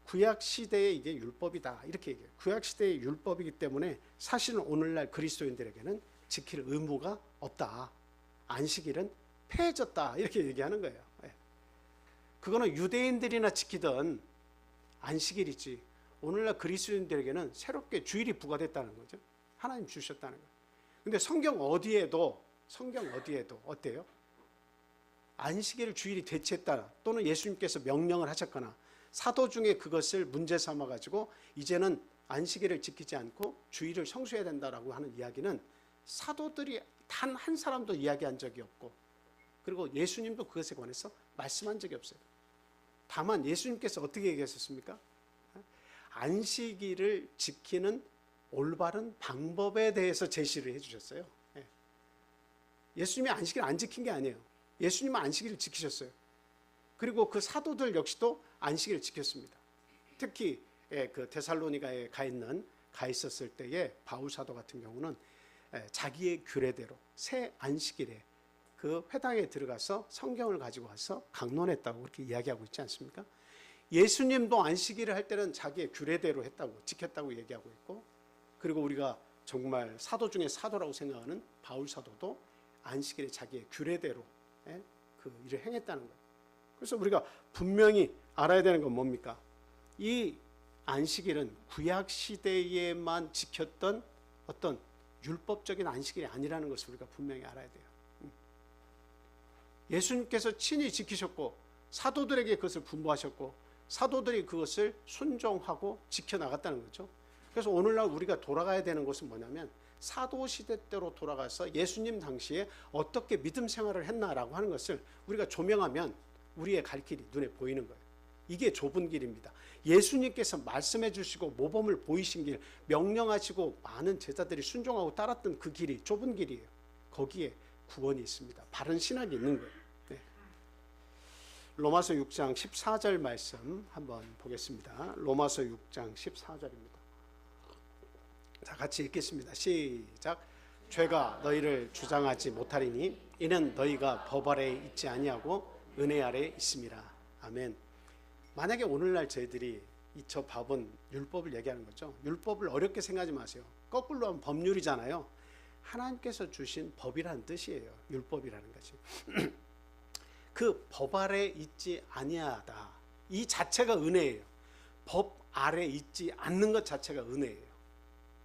구약 시대에 이게 율법이다 이렇게 얘기해요. 구약 시대의 율법이기 때문에 사실은 오늘날 그리스도인들에게는 지킬 의무가 없다. 안식일은 폐해졌다 이렇게 얘기하는 거예요. 그거는 유대인들이나 지키던 안식일이지 오늘날 그리스도인들에게는 새롭게 주일이 부과됐다는 거죠. 하나님 주셨다는 거예요. 근데 성경 어디에도 어때요? 안식일을 주일이 대체했다 또는 예수님께서 명령을 하셨거나 사도 중에 그것을 문제 삼아 가지고 이제는 안식일을 지키지 않고 주일을 성수해야 된다라고 하는 이야기는 사도들이 단 한 사람도 이야기한 적이 없고 그리고 예수님도 그것에 관해서 말씀한 적이 없어요. 다만 예수님께서 어떻게 얘기하셨습니까? 안식일을 지키는 올바른 방법에 대해서 제시를 해주셨어요. 예수님이 안식일 안 지킨 게 아니에요. 예수님은 안식일을 지키셨어요. 그리고 그 사도들 역시도 안식일을 지켰습니다. 특히 그 데살로니가에 가 있었을 때에 바울 사도 같은 경우는 자기의 규례대로 새 안식일에 그 회당에 들어가서 성경을 가지고 와서 강론했다고 그렇게 이야기하고 있지 않습니까? 예수님도 안식일을 할 때는 자기의 규례대로 했다고 지켰다고 얘기하고 있고 그리고 우리가 정말 사도 중에 사도라고 생각하는 바울 사도도 안식일에 자기의 규례대로 그 일을 행했다는 거예요. 그래서 우리가 분명히 알아야 되는 건 뭡니까? 이 안식일은 구약 시대에만 지켰던 어떤 율법적인 안식일이 아니라는 것을 우리가 분명히 알아야 돼요. 예수님께서 친히 지키셨고 사도들에게 그것을 분부하셨고 사도들이 그것을 순종하고 지켜나갔다는 거죠. 그래서 오늘날 우리가 돌아가야 되는 것은 뭐냐면 사도시대 때로 돌아가서 예수님 당시에 어떻게 믿음 생활을 했나라고 하는 것을 우리가 조명하면 우리의 갈 길이 눈에 보이는 거예요. 이게 좁은 길입니다. 예수님께서 말씀해 주시고 모범을 보이신 길, 명령하시고 많은 제자들이 순종하고 따랐던 그 길이 좁은 길이에요. 거기에 구원이 있습니다. 바른 신학이 있는 거예요. 로마서 6장 14절 말씀 한번 보겠습니다. 로마서 6장 14절입니다. 자, 같이 읽겠습니다. 시작. 죄가 너희를 주장하지 못하리니 이는 너희가 법 아래에 있지 아니하고 은혜 아래에 있음이라. 아멘. 만약에 오늘날 저희들이 저 법은 율법을 얘기하는 거죠. 율법을 어렵게 생각하지 마세요. 거꾸로 하면 법률이잖아요. 하나님께서 주신 법이라는 뜻이에요. 율법이라는 것이. 그 법 아래 있지 아니하다. 이 자체가 은혜예요. 법 아래 있지 않는 것 자체가 은혜예요.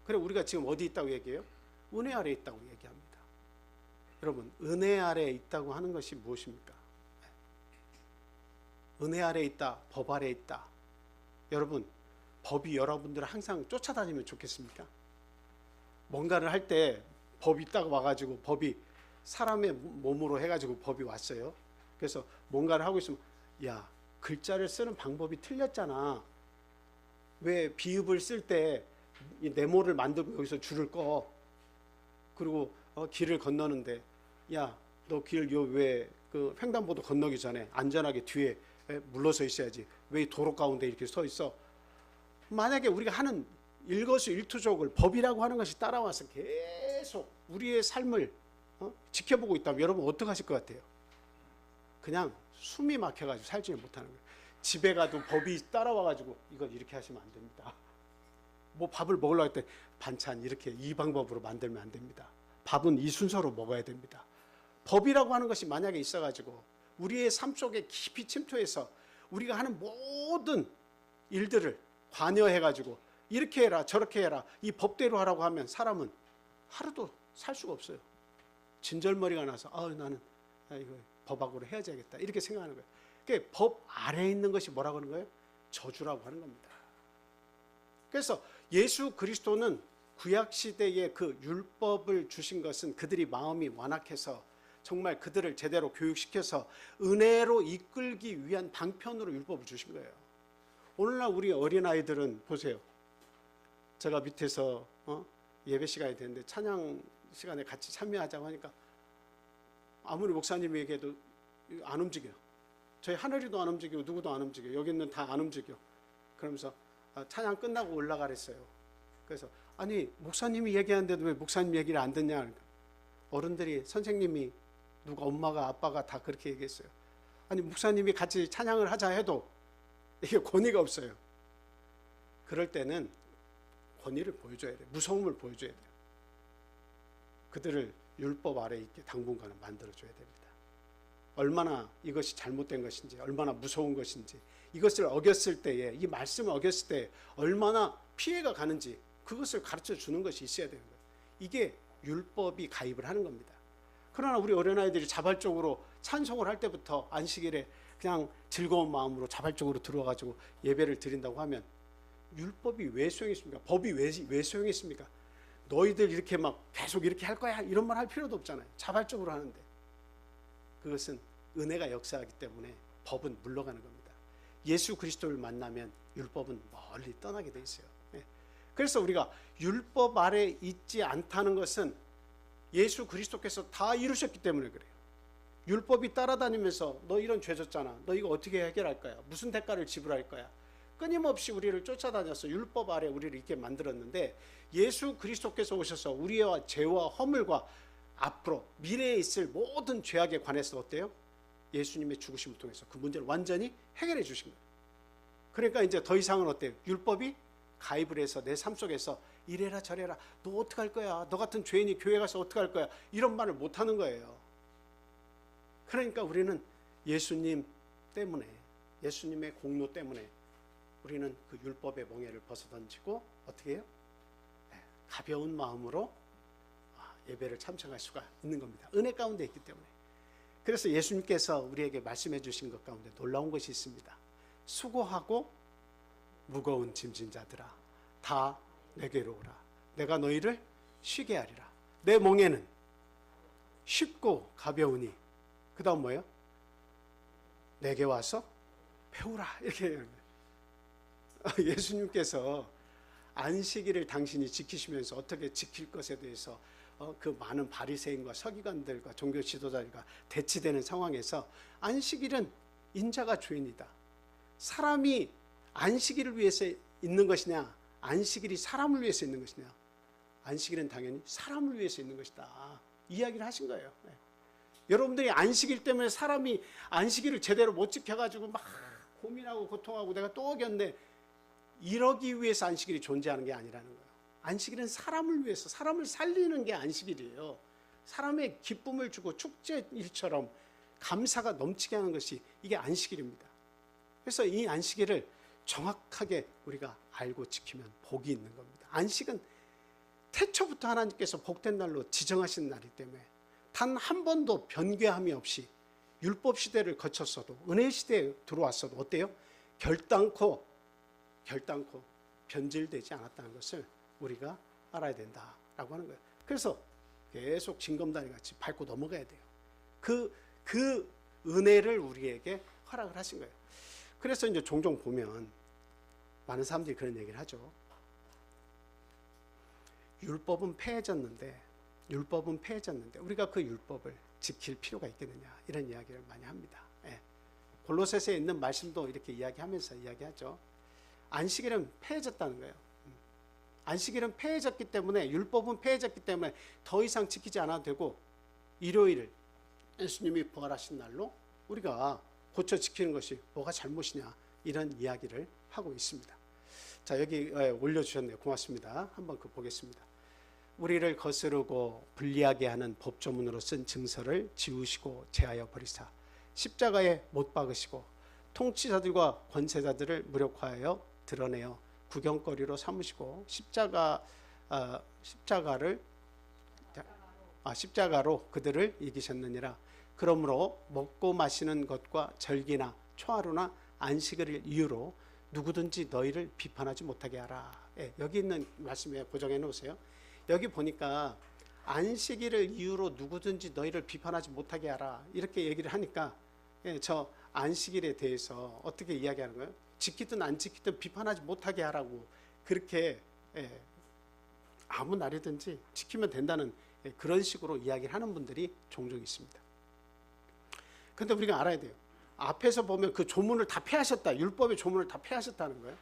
그래 우리가 지금 어디 있다고 얘기해요? 은혜 아래 있다고 얘기합니다. 여러분 은혜 아래 있다고 하는 것이 무엇입니까? 은혜 아래 있다, 법 아래 있다. 여러분 법이 여러분들을 항상 쫓아다니면 좋겠습니까? 뭔가를 할 때 법이 있다고 와가지고 법이 사람의 몸으로 해가지고 법이 왔어요. 그래서 뭔가를 하고 있으면 야 글자를 쓰는 방법이 틀렸잖아. 왜 비읍을 쓸 때 네모를 만들고 여기서 줄을 꺼. 그리고 길을 건너는데 야 너 길 요 왜 그 횡단보도 건너기 전에 안전하게 뒤에 물러서 있어야지. 왜 도로 가운데 이렇게 서 있어? 만약에 우리가 하는 일거수일투족을 법이라고 하는 것이 따라와서 계속 우리의 삶을 지켜보고 있다면 여러분 어떡하실 것 같아요? 그냥 숨이 막혀가지고 살지 못하는 거예요. 집에 가도 법이 따라와가지고 이건 이렇게 하시면 안 됩니다. 뭐 밥을 먹으려고 할 때 반찬 이렇게 이 방법으로 만들면 안 됩니다. 밥은 이 순서로 먹어야 됩니다. 법이라고 하는 것이 만약에 있어가지고 우리의 삶 속에 깊이 침투해서 우리가 하는 모든 일들을 관여해가지고 이렇게 해라 저렇게 해라 이 법대로 하라고 하면 사람은 하루도 살 수가 없어요. 진절머리가 나서 나는 이거 법학으로 해야겠다 이렇게 생각하는 거예요. 그러니까 법 아래에 있는 것이 뭐라고 하는 거예요? 저주라고 하는 겁니다. 그래서 예수 그리스도는 구약 시대에 그 율법을 주신 것은 그들이 마음이 완악해서 정말 그들을 제대로 교육시켜서 은혜로 이끌기 위한 방편으로 율법을 주신 거예요. 오늘날 우리 어린아이들은 보세요. 제가 밑에서 예배 시간이 됐는데 찬양 시간에 같이 참여하자고 하니까 아무리 목사님이 얘기해도 안 움직여요. 저희 하늘이도 안 움직이고 누구도 안 움직여요. 여기 있는 다 안 움직여. 그러면서 찬양 끝나고 올라가랬어요. 그래서 아니 목사님이 얘기하는데도 왜 목사님 얘기를 안 듣냐. 그러니까 어른들이 선생님이 누가 엄마가 아빠가 다 그렇게 얘기했어요. 아니 목사님이 같이 찬양을 하자 해도 이게 권위가 없어요. 그럴 때는 권위를 보여줘야 돼요. 무서움을 보여줘야 돼요. 그들을 율법 아래 있게 당분간은 만들어줘야 됩니다. 얼마나 이것이 잘못된 것인지 얼마나 무서운 것인지 이것을 어겼을 때에 이 말씀을 어겼을 때 얼마나 피해가 가는지 그것을 가르쳐 주는 것이 있어야 되는 거예요. 이게 율법이 가입을 하는 겁니다. 그러나 우리 어린아이들이 자발적으로 찬송을 할 때부터 안식일에 그냥 즐거운 마음으로 자발적으로 들어와가지고 예배를 드린다고 하면 율법이 왜 소용있습니까? 법이 왜 소용있습니까? 너희들 이렇게 막 계속 이렇게 할 거야 이런 말 할 필요도 없잖아요. 자발적으로 하는데 그것은 은혜가 역사하기 때문에 법은 물러가는 겁니다. 예수 그리스도를 만나면 율법은 멀리 떠나게 돼 있어요. 그래서 우리가 율법 아래 있지 않다는 것은 예수 그리스도께서 다 이루셨기 때문에 그래요. 율법이 따라다니면서 너 이런 죄 졌잖아. 너 이거 어떻게 해결할 거야? 무슨 대가를 지불할 거야? 끊임없이 우리를 쫓아다녀서 율법 아래 우리를 있게 만들었는데 예수 그리스도께서 오셔서 우리의 죄와 허물과 앞으로 미래에 있을 모든 죄악에 관해서 어때요? 예수님의 죽으심을 통해서 그 문제를 완전히 해결해 주신 거예요. 그러니까 이제 더 이상은 어때요? 율법이 가입을 해서 내 삶 속에서 이래라 저래라 너 어떡할 거야? 너 같은 죄인이 교회 가서 어떡할 거야? 이런 말을 못하는 거예요. 그러니까 우리는 예수님 때문에 예수님의 공로 때문에 우리는 그 율법의 멍에를 벗어던지고 어떻게 해요? 가벼운 마음으로 예배를 참석할 수가 있는 겁니다. 은혜 가운데 있기 때문에. 그래서 예수님께서 우리에게 말씀해 주신 것 가운데 놀라운 것이 있습니다. 수고하고 무거운 짐진 자들아 다 내게로 오라. 내가 너희를 쉬게 하리라. 내 멍에는 쉽고 가벼우니 그 다음 뭐예요? 내게 와서 배우라. 이렇게 얘기하는 거예요. 예수님께서 안식일을 당신이 지키시면서 어떻게 지킬 것에 대해서 그 많은 바리새인과 서기관들과 종교 지도자들과 대치되는 상황에서 안식일은 인자가 주인이다. 사람이 안식일을 위해서 있는 것이냐 안식일이 사람을 위해서 있는 것이냐 안식일은 당연히 사람을 위해서 있는 것이다. 이야기를 하신 거예요. 여러분들이 안식일 때문에 사람이 안식일을 제대로 못 지켜가지고 막 고민하고 고통하고 내가 또 어겼네 이러기 위해서 안식일이 존재하는 게 아니라는 거예요. 안식일은 사람을 위해서 사람을 살리는 게 안식일이에요. 사람의 기쁨을 주고 축제일처럼 감사가 넘치게 하는 것이 이게 안식일입니다. 그래서 이 안식일을 정확하게 우리가 알고 지키면 복이 있는 겁니다. 안식은 태초부터 하나님께서 복된 날로 지정하신 날이기 때문에 단 한 번도 변개함이 없이 율법 시대를 거쳤어도 은혜 시대에 들어왔어도 어때요? 결단코 변질되지 않았다는 것을 우리가 알아야 된다라고 하는 거예요. 그래서 계속 징검다리 같이 밟고 넘어가야 돼요. 그 은혜를 우리에게 허락을 하신 거예요. 그래서 이제 종종 보면 많은 사람들이 그런 얘기를 하죠. 율법은 폐해졌는데 우리가 그 율법을 지킬 필요가 있겠느냐 이런 이야기를 많이 합니다. 골로새서에 있는 말씀도 이렇게 이야기하면서 이야기하죠. 안식일은 폐해졌다는 거예요. 안식일은 폐해졌기 때문에 율법은 폐해졌기 때문에 더 이상 지키지 않아도 되고 일요일을 예수님이 부활하신 날로 우리가 고쳐 지키는 것이 뭐가 잘못이냐 이런 이야기를 하고 있습니다. 자, 여기 올려주셨네요. 고맙습니다. 한번 보겠습니다. 우리를 거스르고 불리하게 하는 법조문으로 쓴 증서를 지우시고 제하여 버리사 십자가에 못 박으시고 통치자들과 권세자들을 무력화하여 드러내어 구경거리로 삼으시고 십자가로 그들을 이기셨느니라. 그러므로 먹고 마시는 것과 절기나 초하루나 안식일을 이유로 누구든지 너희를 비판하지 못하게 하라. 예, 여기 있는 말씀에 고정해 놓으세요. 여기 보니까 안식일을 이유로 누구든지 너희를 비판하지 못하게 하라 이렇게 얘기를 하니까 저 안식일에 대해서 어떻게 이야기하는 거예요? 지키든 안 지키든 비판하지 못하게 하라고 그렇게 아무 날이든지 지키면 된다는 그런 식으로 이야기를 하는 분들이 종종 있습니다. 그런데 우리가 알아야 돼요. 앞에서 보면 그 조문을 다 폐하셨다. 율법의 조문을 다 폐하셨다는 거예요.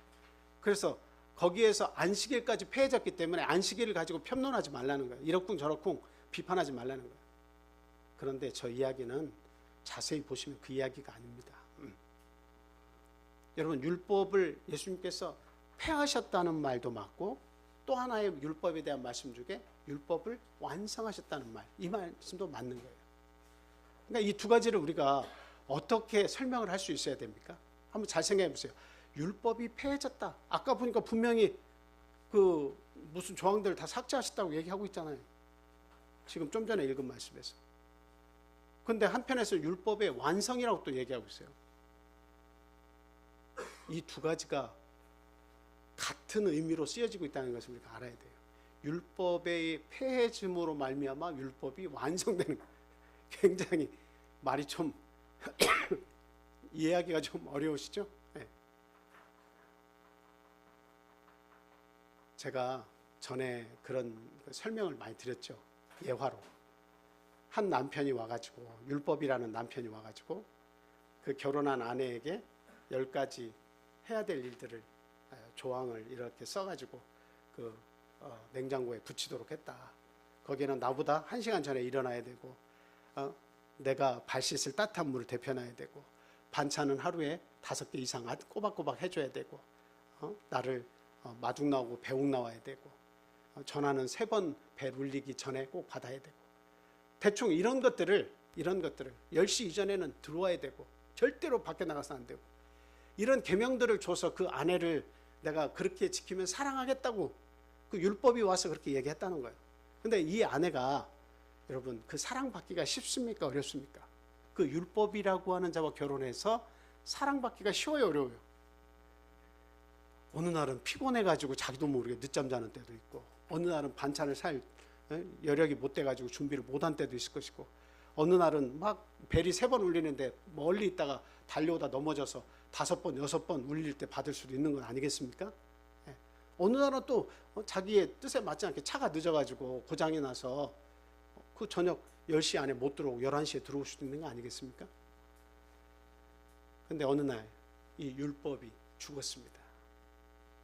그래서 거기에서 안식일까지 폐해졌기 때문에 안식일을 가지고 편론하지 말라는 거예요. 이러쿵 저러쿵 비판하지 말라는 거예요. 그런데 저 이야기는 자세히 보시면 그 이야기가 아닙니다. 여러분, 율법을 예수님께서 폐하셨다는 말도 맞고 또 하나의 율법에 대한 말씀 중에 율법을 완성하셨다는 말, 이 말씀도 맞는 거예요. 그러니까 이 두 가지를 우리가 어떻게 설명을 할 수 있어야 됩니까? 한번 잘 생각해 보세요. 율법이 폐해졌다. 아까 보니까 분명히 그 무슨 조항들을 다 삭제하셨다고 얘기하고 있잖아요. 지금 좀 전에 읽은 말씀에서. 그런데 한편에서 율법의 완성이라고 또 얘기하고 있어요. 이 두 가지가 같은 의미로 쓰여지고 있다는 것을 우리가 알아야 돼요. 율법의 폐해짐으로 말미암아 율법이 완성되는 거예요. 굉장히 말이 좀 이해하기가 좀 어려우시죠? 네. 제가 전에 그런 설명을 많이 드렸죠. 예화로. 한 남편이 와가지고 율법이라는 남편이 와가지고 그 결혼한 아내에게 10가지 해야 될 일들을 조항을 이렇게 써가지고 그 냉장고에 붙이도록 했다. 거기에는 나보다 1시간 전에 일어나야 되고 내가 발 씻을 따뜻한 물을 데펴놔야 되고 반찬은 하루에 5개 이상 꼬박꼬박 해줘야 되고 나를 마중 나오고 배웅 나와야 되고 전화는 3번 벨 울리기 전에 꼭 받아야 되고 대충 이런 것들을 10시 이전에는 들어와야 되고 절대로 밖에 나가서 안 되고 이런 계명들을 줘서 그 아내를 내가 그렇게 지키면 사랑하겠다고 그 율법이 와서 그렇게 얘기했다는 거예요. 근데 이 아내가 여러분 그 사랑받기가 쉽습니까? 어렵습니까? 그 율법이라고 하는 자와 결혼해서 사랑받기가 쉬워요? 어려워요? 어느 날은 피곤해가지고 자기도 모르게 늦잠 자는 때도 있고 어느 날은 반찬을 살 여력이 못 돼가지고 준비를 못한 때도 있을 것이고 어느 날은 막 벨이 3번 울리는데 멀리 있다가 달려오다 넘어져서 5번, 6번 울릴 때 받을 수도 있는 건 아니겠습니까? 어느 날은 또 자기의 뜻에 맞지 않게 차가 늦어가지고 고장이 나서 그 저녁 10시 안에 못 들어오고 11시에 들어올 수도 있는 거 아니겠습니까? 근데 어느 날 이 율법이 죽었습니다.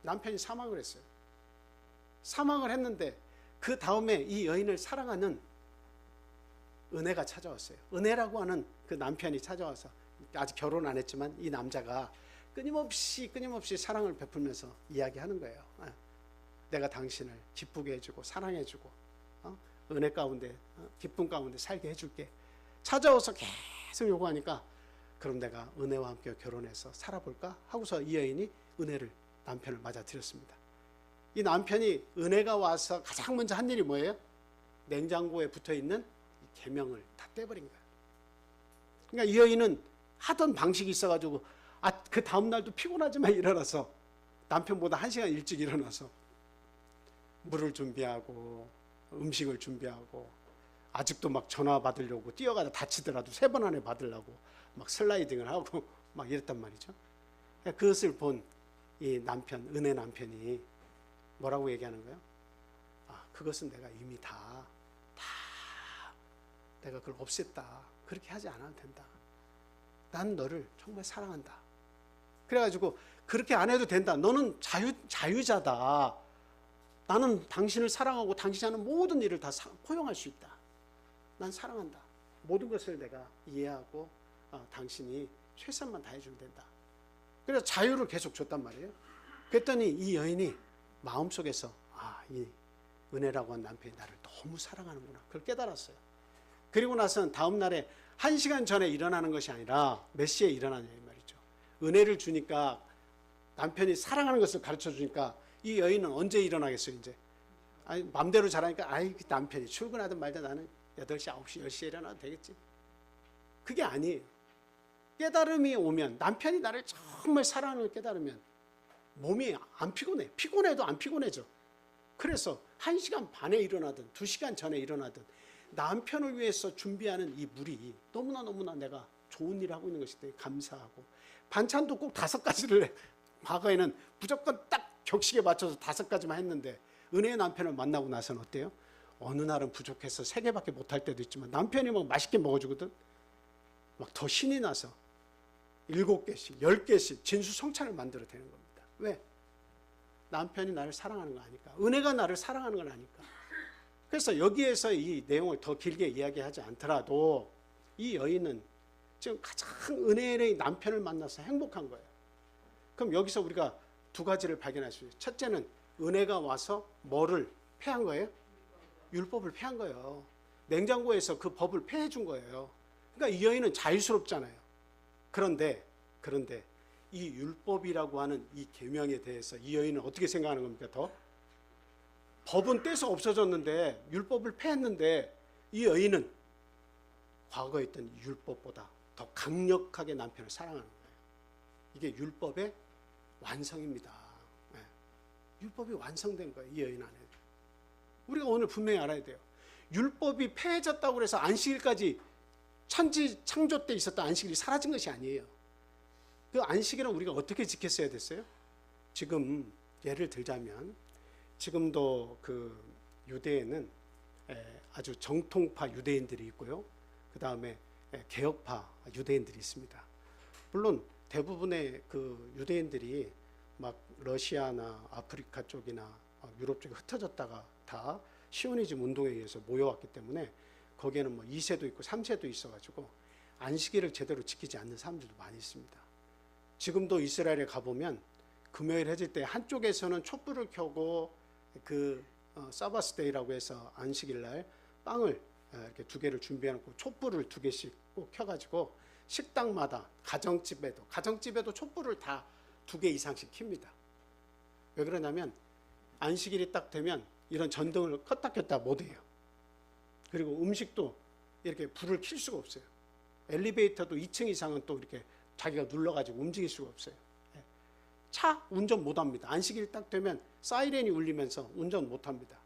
남편이 사망을 했어요. 사망을 했는데 그 다음에 이 여인을 사랑하는 은혜가 찾아왔어요. 은혜라고 하는 그 남편이 찾아와서 아직 결혼 안 했지만 이 남자가 끊임없이 사랑을 베풀면서 이야기하는 거예요. 내가 당신을 기쁘게 해주고 사랑해주고 은혜 가운데 기쁨 가운데 살게 해줄게. 찾아와서 계속 요구하니까 그럼 내가 은혜와 함께 결혼해서 살아볼까 하고서 이 여인이 은혜를 남편을 맞아들였습니다. 이 남편이 은혜가 와서 가장 먼저 한 일이 뭐예요? 냉장고에 붙어있는 계명을 다 떼버린 거예요. 그러니까 이 여인은 하던 방식이 있어가지고 그 다음날도 피곤하지만 일어나서 남편보다 1시간 일찍 일어나서 물을 준비하고 음식을 준비하고 아직도 막 전화 받으려고 뛰어가다 다치더라도 3번 안에 받으려고 막 슬라이딩을 하고 막 이랬단 말이죠. 그것을 본 이 남편, 은혜 남편이 뭐라고 얘기하는 거예요? 그것은 내가 이미 다 내가 그걸 없앴다. 그렇게 하지 않아도 된다. 난 너를 정말 사랑한다. 그래가지고 그렇게 안 해도 된다. 너는 자유자다. 나는 당신을 사랑하고 당신이 하는 모든 일을 다 포용할 수 있다. 난 사랑한다. 모든 것을 내가 이해하고 당신이 최선만 다해주면 된다. 그래서 자유를 계속 줬단 말이에요. 그랬더니 이 여인이 마음속에서 이 은혜라고 한 남편이 나를 너무 사랑하는구나, 그걸 깨달았어요. 그리고 나서는 다음 날에 1시간 전에 일어나는 것이 아니라 몇 시에 일어나냐 이 말이죠. 은혜를 주니까, 남편이 사랑하는 것을 가르쳐 주니까 이 여인은 언제 일어나겠어요? 이제 맘대로 잘하니까 그 남편이 출근하든 말든 나는 8시, 9시, 10시에 일어나도 되겠지. 그게 아니에요. 깨달음이 오면, 남편이 나를 정말 사랑하는 걸 깨달으면 몸이 안 피곤해. 피곤해도 안 피곤해져. 그래서 1시간 반에 일어나든 2시간 전에 일어나든 남편을 위해서 준비하는 이 물이 너무나 내가 좋은 일을 하고 있는 것이 되게 감사하고, 반찬도 꼭 5가지를 해. 과거에는 무조건 딱 격식에 맞춰서 5가지만 했는데 은혜의 남편을 만나고 나서는 어때요? 어느 날은 부족해서 3개밖에 못할 때도 있지만 남편이 막 맛있게 먹어주거든. 막 더 신이 나서 7개씩 10개씩 진수성찬을 만들어 되는 겁니다. 왜? 남편이 나를 사랑하는 거 아니까. 은혜가 나를 사랑하는 건 아니까. 그래서 여기에서 이 내용을 더 길게 이야기하지 않더라도 이 여인은 지금 가장 은혜의 남편을 만나서 행복한 거예요. 그럼 여기서 우리가 2가지를 발견할 수 있어요. 첫째는 은혜가 와서 뭐를 폐한 거예요? 율법을 폐한 거예요. 냉장고에서 그 법을 폐해 준 거예요. 그러니까 이 여인은 자유스럽잖아요. 그런데 이 율법이라고 하는 이 계명에 대해서 이 여인은 어떻게 생각하는 겁니까? 더 법은 떼서 없어졌는데, 율법을 폐했는데 이 여인은 과거에 있던 율법보다 더 강력하게 남편을 사랑하는 거예요. 이게 율법의 완성입니다. 네. 율법이 완성된 거예요, 이 여인 안에. 우리가 오늘 분명히 알아야 돼요. 율법이 폐해졌다고 해서 안식일까지, 천지 창조 때 있었던 안식일이 사라진 것이 아니에요. 그 안식일은 우리가 어떻게 지켰어야 됐어요? 지금 예를 들자면, 지금도 그 유대에는 아주 정통파 유대인들이 있고요, 그 다음에 개혁파 유대인들이 있습니다. 물론 대부분의 그 유대인들이 막 러시아나 아프리카 쪽이나 유럽 쪽에 흩어졌다가 다 시오니즘 운동에 의해서 모여왔기 때문에 거기에는 뭐 2세도 있고 3세도 있어가지고 안식일을 제대로 지키지 않는 사람들도 많이 있습니다. 지금도 이스라엘에 가보면 금요일 해질 때 한쪽에서는 촛불을 켜고 그 사바스데이라고 해서 안식일 날 빵을 이렇게 2개를 준비해놓고 촛불을 2개씩 꼭 켜가지고 식당마다 가정집에도 촛불을 다 2개 이상씩 켭니다. 왜 그러냐면 안식일이 딱 되면 이런 전등을 껐다 켰다 못해요. 그리고 음식도 이렇게 불을 켤 수가 없어요. 엘리베이터도 2층 이상은 또 이렇게 자기가 눌러가지고 움직일 수가 없어요. 차 운전 못합니다. 안식일 딱 되면 사이렌이 울리면서 운전 못합니다.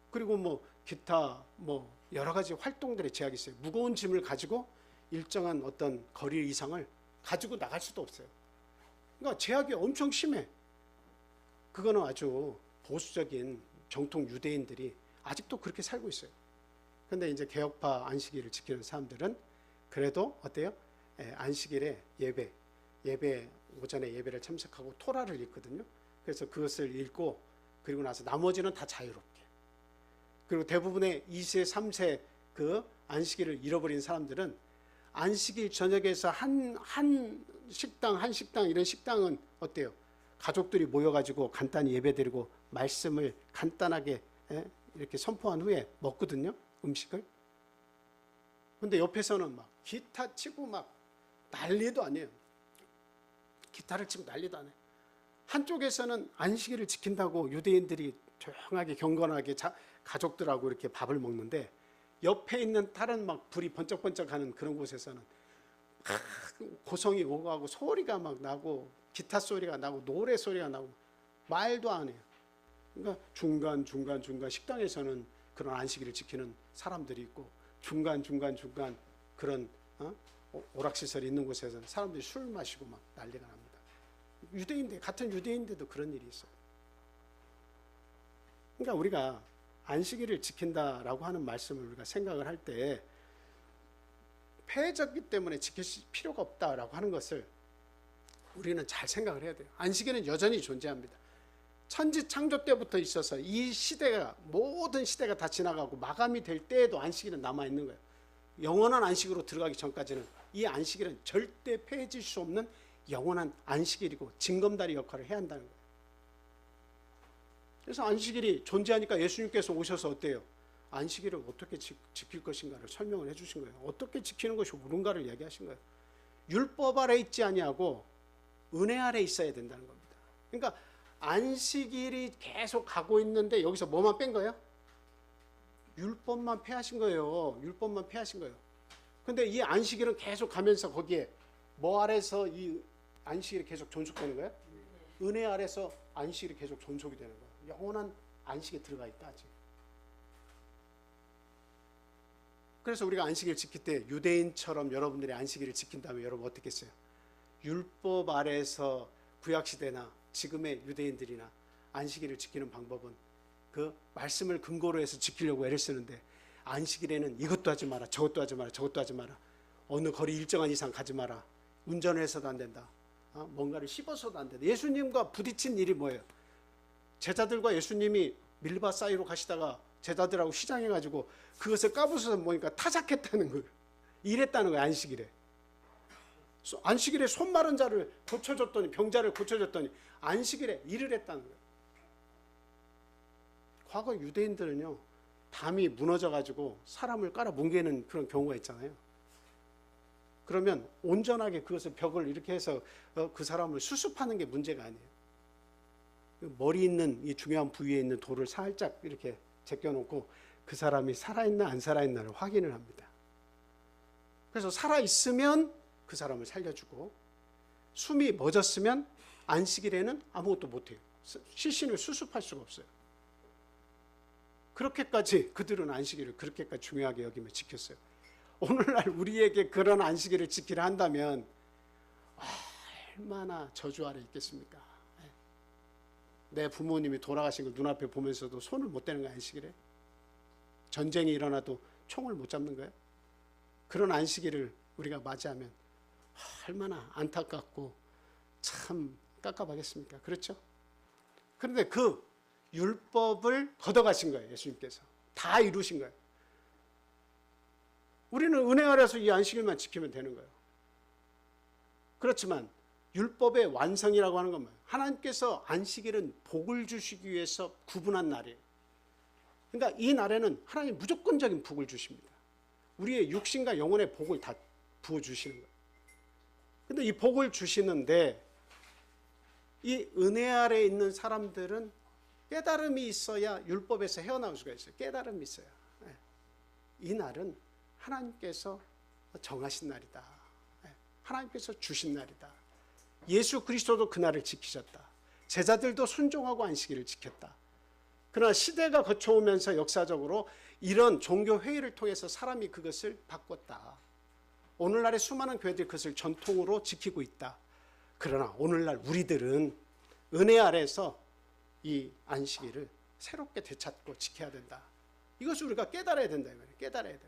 그리고 뭐 기타 뭐 여러 가지 활동들의 제약이 있어요. 무거운 짐을 가지고 일정한 어떤 거리 이상을 가지고 나갈 수도 없어요. 그러니까 제약이 엄청 심해. 그거는 아주 보수적인 정통 유대인들이 아직도 그렇게 살고 있어요. 그런데 이제 개혁파 안식일을 지키는 사람들은 그래도 어때요? 안식일에 예배 오전에 예배를 참석하고 토라를 읽거든요. 그래서 그것을 읽고 그리고 나서 나머지는 다 자유롭게. 그리고 대부분의 2세, 3세 그 안식일을 잃어버린 사람들은 안식일 저녁에서 한 식당 이런 식당은 어때요? 가족들이 모여가지고 간단히 예배드리고 말씀을 간단하게 이렇게 선포한 후에 먹거든요, 음식을. 근데 옆에서는 막 기타 치고 막 난리도 아니에요. 기타를 치고 난리도 안 해요. 한쪽에서는 안식일을 지킨다고 유대인들이 조용하게 경건하게 가족들하고 이렇게 밥을 먹는데, 옆에 있는 다른 막 불이 번쩍번쩍하는 그런 곳에서는 막 고성이 오가고 소리가 막 나고 기타 소리가 나고 노래 소리가 나고 말도 안 해요. 그러니까 중간 식당에서는 그런 안식일을 지키는 사람들이 있고 중간 그런 오락시설이 있는 곳에서는 사람들이 술 마시고 막 난리가 납니다. 같은 유대인데도 그런 일이 있어요. 그러니까 우리가 안식일을 지킨다라고 하는 말씀을 우리가 생각을 할 때 폐해졌기 때문에 지킬 필요가 없다라고 하는 것을 우리는 잘 생각을 해야 돼요. 안식일은 여전히 존재합니다. 천지 창조 때부터 있어서 이 시대가 모든 시대가 다 지나가고 마감이 될 때에도 안식일은 남아 있는 거예요. 영원한 안식으로 들어가기 전까지는 이 안식일은 절대 폐해질 수 없는 영원한 안식일이고 징검다리 역할을 해야 한다는 거예요. 그래서 안식일이 존재하니까 예수님께서 오셔서 어때요? 안식일을 어떻게 지킬 것인가를 설명을 해주신 거예요. 어떻게 지키는 것이 옳은가를 이야기하신 거예요. 율법 아래 있지 아니하고 은혜 아래 있어야 된다는 겁니다. 그러니까 안식일이 계속 가고 있는데 여기서 뭐만 뺀 거예요? 율법만 폐하신 거예요. 율법만 폐하신 거예요. 근데 이 안식일은 계속 가면서 거기에 뭐 아래서 이 안식일이 계속 존속되는 거예요? 은혜 아래서 안식일이 계속 존속이 되는 거예요. 영원한 안식에 들어가 있다 아직. 그래서 우리가 안식일을 지킬 때 유대인처럼 여러분들이 안식일을 지킨다면 여러분 어떻게 했어요? 율법 아래에서 구약시대나 지금의 유대인들이나 안식일을 지키는 방법은 그 말씀을 근거로 해서 지키려고 애를 쓰는데 안식일에는 이것도 하지 마라, 저것도 하지 마라, 저것도 하지 마라, 어느 거리 일정한 이상 가지 마라, 운전을 해서도 안 된다, 뭔가를 씹어서도 안 된다. 예수님과 부딪힌 일이 뭐예요? 제자들과 예수님이 밀바 사이로 가시다가 제자들하고 시장해가지고 그것을 까부숴서 보니까 타작했다는 거예요. 이랬다는 거예요. 안식일에. 안식일에 손 마른 자를 고쳐줬더니, 병자를 고쳐줬더니 안식일에 일을 했다는 거예요. 과거 유대인들은요, 담이 무너져가지고 사람을 깔아 뭉개는 그런 경우가 있잖아요. 그러면 온전하게 그것을 벽을 이렇게 해서 그 사람을 수습하는 게 문제가 아니에요. 머리 있는 이 중요한 부위에 있는 돌을 살짝 이렇게 제껴놓고 그 사람이 살아있나 안 살아있나를 확인을 합니다. 그래서 살아있으면 그 사람을 살려주고, 숨이 멎었으면 안식일에는 아무것도 못해요. 시신을 수습할 수가 없어요. 그렇게까지 그들은 안식일을 그렇게까지 중요하게 여기며 지켰어요. 오늘날 우리에게 그런 안식일을 지키려 한다면 얼마나 저주 아래 있겠습니까? 내 부모님이 돌아가신 걸 눈앞에 보면서도 손을 못 대는 거예요. 안식일에. 전쟁이 일어나도 총을 못 잡는 거예요. 그런 안식일을 우리가 맞이하면 얼마나 안타깝고 참 깝깝하겠습니까? 그렇죠? 그런데 그 율법을 걷어가신 거예요. 예수님께서. 다 이루신 거예요. 우리는 은혜 아래서 이 안식일만 지키면 되는 거예요. 그렇지만 율법의 완성이라고 하는 건 뭐예요? 하나님께서 안식일은 복을 주시기 위해서 구분한 날이에요. 그러니까 이 날에는 하나님 무조건적인 복을 주십니다. 우리의 육신과 영혼의 복을 다 부어주시는 거예요. 근데 이 복을 주시는데 이 은혜 아래에 있는 사람들은 깨달음이 있어야 율법에서 헤어나올 수가 있어요. 깨달음이 있어야. 이 날은 하나님께서 정하신 날이다. 하나님께서 주신 날이다. 예수 그리스도도 그날을 지키셨다. 제자들도 순종하고 안식일을 지켰다. 그러나 시대가 거쳐오면서 역사적으로 이런 종교 회의를 통해서 사람이 그것을 바꿨다. 오늘날의 수많은 교회들이 그것을 전통으로 지키고 있다. 그러나 오늘날 우리들은 은혜 아래에서 이 안식일을 새롭게 되찾고 지켜야 된다. 이것을 우리가 깨달아야 된다. 깨달아야 된다.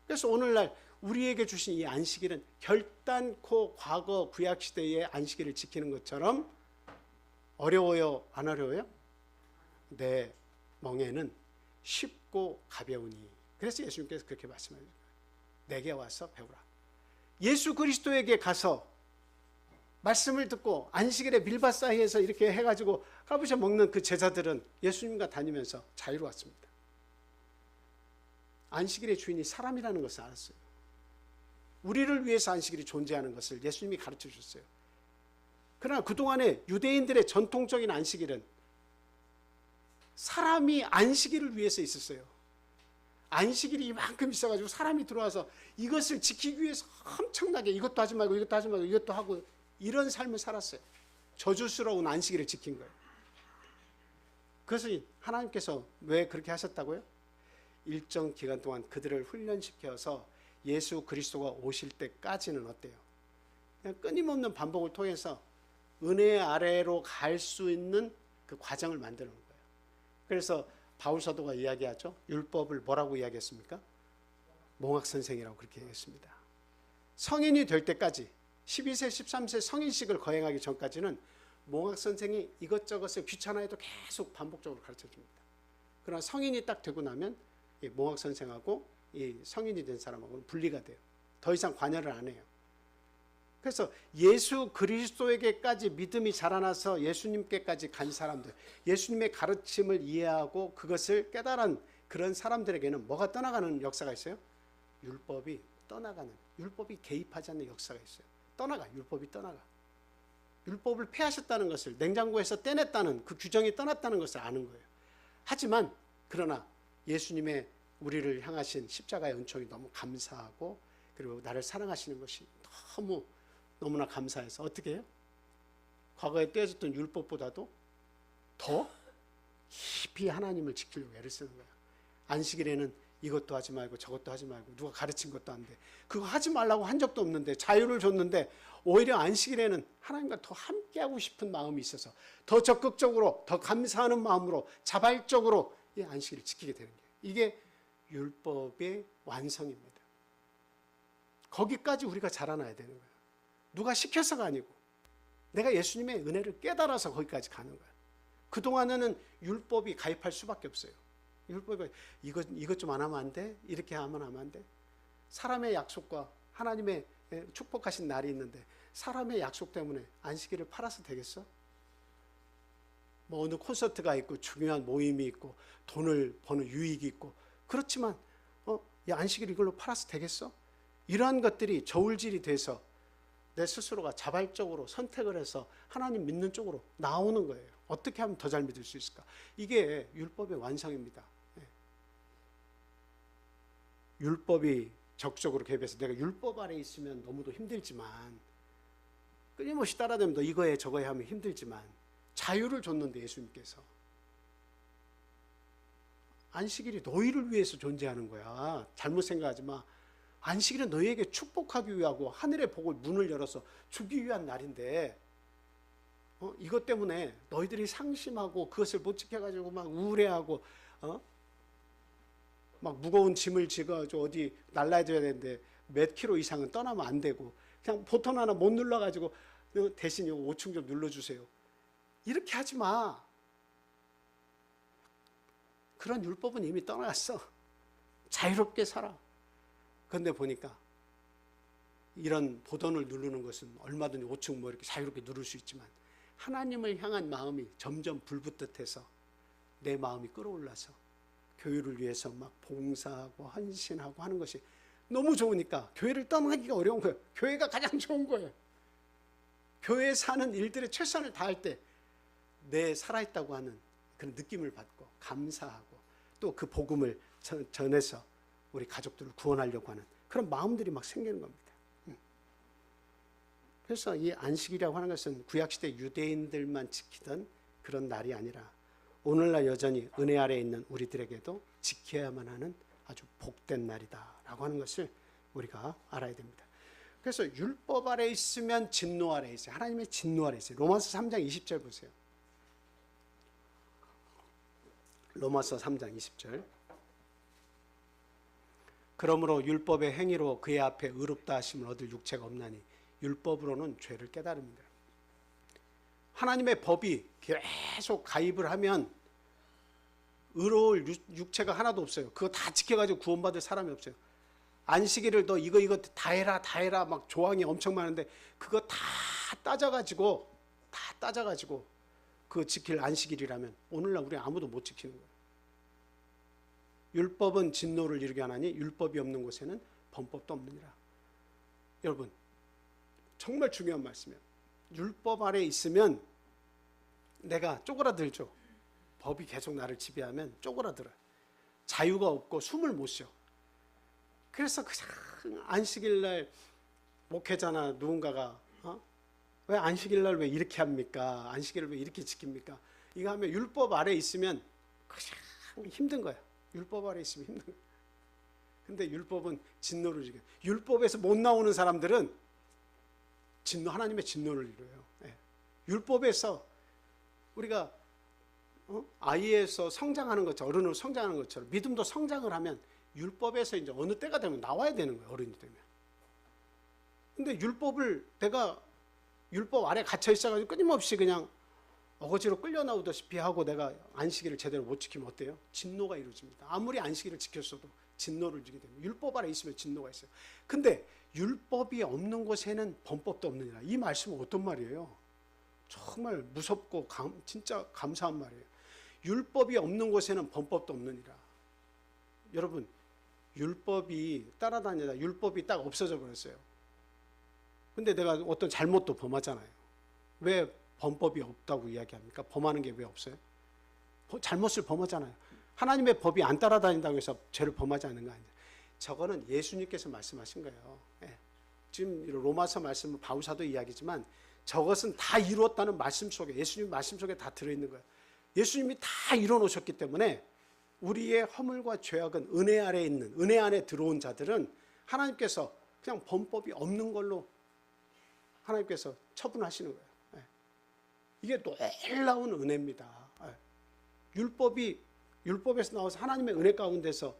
그래서 오늘날 우리에게 주신 이 안식일은 결단코 과거 구약시대의 안식일을 지키는 것처럼 어려워요? 안 어려워요? 내 멍에는 쉽고 가벼우니. 그래서 예수님께서 그렇게 말씀하셨어요. 내게 와서 배우라. 예수 그리스도에게 가서 말씀을 듣고 안식일에 밀밭 사이에서 이렇게 해가지고 까부셔 먹는 그 제자들은 예수님과 다니면서 자유로웠습니다. 안식일의 주인이 사람이라는 것을 알았어요. 우리를 위해서 안식일이 존재하는 것을 예수님이 가르쳐 주셨어요. 그러나 그동안에 유대인들의 전통적인 안식일은 사람이 안식일을 위해서 있었어요. 안식일이 이만큼 있어가지고 사람이 들어와서 이것을 지키기 위해서 엄청나게 이것도 하지 말고 이것도 하지 말고 이것도 하고 이런 삶을 살았어요. 저주스러운 안식일을 지킨 거예요. 그것을 하나님께서 왜 그렇게 하셨다고요? 일정 기간 동안 그들을 훈련시켜서 예수 그리스도가 오실 때까지는 어때요? 그냥 끊임없는 반복을 통해서 은혜 아래로 갈 수 있는 그 과정을 만드는 거예요. 그래서 바울 사도가 이야기하죠. 율법을 뭐라고 이야기했습니까? 몽학선생이라고 그렇게 얘기했습니다. 성인이 될 때까지 12세, 13세 성인식을 거행하기 전까지는 몽학선생이 이것저것을 귀찮아해도 계속 반복적으로 가르쳐줍니다. 그러나 성인이 딱 되고 나면 몽학선생하고 이 성인이 된 사람하고는 분리가 돼요. 더 이상 관여를 안 해요. 그래서 예수 그리스도에게까지 믿음이 자라나서 예수님께까지 간 사람들, 예수님의 가르침을 이해하고 그것을 깨달은 그런 사람들에게는 뭐가 떠나가는 역사가 있어요? 율법이 떠나가는, 율법이 개입하지 않는 역사가 있어요. 율법이 떠나가. 율법을 폐하셨다는 것을, 냉장고에서 떼냈다는 그 규정이 떠났다는 것을 아는 거예요. 하지만 그러나 예수님의 우리를 향하신 십자가의 은총이 너무 감사하고, 그리고 나를 사랑하시는 것이 너무나 감사해서 어떻게 해요? 과거에 떼어졌던 율법보다도 더 깊이 하나님을 지키려고 애를 쓰는 거예요. 안식일에는 이것도 하지 말고 저것도 하지 말고, 누가 가르친 것도 안 돼. 그거 하지 말라고 한 적도 없는데, 자유를 줬는데 오히려 안식일에는 하나님과 더 함께하고 싶은 마음이 있어서 더 적극적으로, 더 감사하는 마음으로 자발적으로 이 안식일을 지키게 되는 거예요. 이게 율법의 완성입니다. 거기까지 우리가 자라나야 되는 거예요. 누가 시켜서가 아니고 내가 예수님의 은혜를 깨달아서 거기까지 가는 거예요. 그동안에는 율법이 가입할 수밖에 없어요. 율법이 이것 좀 안 하면 안 돼? 이렇게 하면 안 돼? 사람의 약속과 하나님의 축복하신 날이 있는데 사람의 약속 때문에 안식일을 팔아서 되겠어? 뭐 어느 콘서트가 있고 중요한 모임이 있고 돈을 버는 유익이 있고, 그렇지만 야, 안식일 이걸로 팔아서 되겠어? 이러한 것들이 저울질이 돼서 내 스스로가 자발적으로 선택을 해서 하나님 믿는 쪽으로 나오는 거예요. 어떻게 하면 더 잘 믿을 수 있을까? 이게 율법의 완성입니다. 율법이 적극적으로 개입해서 내가 율법 아래 있으면 너무도 힘들지만, 끊임없이 따라다니면 이거 해 저거 해 하면 힘들지만, 자유를 줬는데 예수님께서 안식일이 너희를 위해서 존재하는 거야. 잘못 생각하지 마. 안식일은 너희에게 축복하기 위하고 하늘의 복을 문을 열어서 주기 위한 날인데, 이것 때문에 너희들이 상심하고 그것을 못 지켜가지고 막 우울해하고 막 무거운 짐을 지어가지고 어디 날라야 되는데 몇 킬로 이상은 떠나면 안 되고, 그냥 버튼 하나 못 눌러가지고 대신 이거 5층 좀 눌러주세요. 이렇게 하지 마. 그런 율법은 이미 떠나갔어. 자유롭게 살아. 그런데 보니까 이런 보던을 누르는 것은 얼마든지 5층 뭐 이렇게 자유롭게 누를 수 있지만, 하나님을 향한 마음이 점점 불붙듯해서 내 마음이 끌어올라서 교회를 위해서 막 봉사하고 헌신하고 하는 것이 너무 좋으니까 교회를 떠나기가 어려운 거예요. 교회가 가장 좋은 거예요. 교회에 사는 일들에 최선을 다할 때 내 살아있다고 하는 그런 느낌을 받고 감사하고, 또 그 복음을 전해서 우리 가족들을 구원하려고 하는 그런 마음들이 막 생기는 겁니다. 그래서 이 안식이라고 하는 것은 구약시대 유대인들만 지키던 그런 날이 아니라 오늘날 여전히 은혜 아래에 있는 우리들에게도 지켜야만 하는 아주 복된 날이다라고 하는 것을 우리가 알아야 됩니다. 그래서 율법 아래 있으면 진노 아래 있어요. 하나님의 진노 아래 있어요. 로마서 3장 20절 보세요. 로마서 3장 20절. 그러므로 율법의 행위로 그의 앞에 의롭다 하심을 얻을 육체가 없나니 율법으로는 죄를 깨달습니다. 하나님의 법이 계속 가입을 하면 의로울 육체가 하나도 없어요. 그거 다 지켜가지고 구원받을 사람이 없어요. 안식일을 너 이거 다 해라 막 조항이 엄청 많은데 그거 다 따져가지고 그거 지킬 안식일이라면 오늘날 우리 아무도 못 지키는 거예요. 율법은 진노를 이루게 하나니 율법이 없는 곳에는 범법도 없느니라. 여러분, 정말 중요한 말씀이에요. 율법 아래 있으면 내가 쪼그라들죠. 법이 계속 나를 지배하면 쪼그라들어요. 자유가 없고 숨을 못 쉬어. 그래서 그냥 안식일날 목회자나 누군가가 왜 안식일날 왜 이렇게 합니까? 안식일을 왜 이렇게 지킵니까? 이거 하면 율법 아래 있으면 그냥 힘든 거야. 율법 아래 있으면 힘든 거야. 근데 율법은 진노를 지켜요. 율법에서 못 나오는 사람들은 하나님의 진노를 이뤄요. 네. 율법에서 우리가 아이에서 성장하는 것처럼, 어른으로 성장하는 것처럼 믿음도 성장을 하면 율법에서 이제 어느 때가 되면 나와야 되는 거예요. 어른이 되면. 근데 율법을 내가 율법 아래 갇혀 있어가지고 끊임없이 그냥 어거지로 끌려 나오다시피 하고 내가 안식일을 제대로 못 지키면 어때요? 진노가 이루어집니다. 아무리 안식일을 지켰어도 진노를 주게 됩니다. 율법 아래 있으면 진노가 있어요. 근데 율법이 없는 곳에는 범법도 없느니라. 이 말씀은 어떤 말이에요? 정말 무섭고 진짜 감사한 말이에요. 율법이 없는 곳에는 범법도 없느니라. 여러분, 율법이 따라다니다 율법이 딱 없어져 버렸어요. 근데 내가 어떤 잘못도 범하잖아요. 왜 범법이 없다고 이야기합니까? 범하는 게 왜 없어요? 잘못을 범하잖아요. 하나님의 법이 안 따라다닌다고 해서 죄를 범하지 않는 거 아니에요. 저거는 예수님께서 말씀하신 거예요. 예. 지금 로마서 말씀은 바울사도 이야기지만 저것은 다 이루었다는 말씀 속에, 예수님 말씀 속에 다 들어있는 거예요. 예수님이 다 이뤄놓으셨기 때문에 우리의 허물과 죄악은 은혜 아래에 있는, 은혜 안에 들어온 자들은 하나님께서 그냥 범법이 없는 걸로 하나님께서 처분하시는 거예요. 예. 이게 놀라운 은혜입니다. 예. 율법에서 나와서 하나님의 은혜 가운데서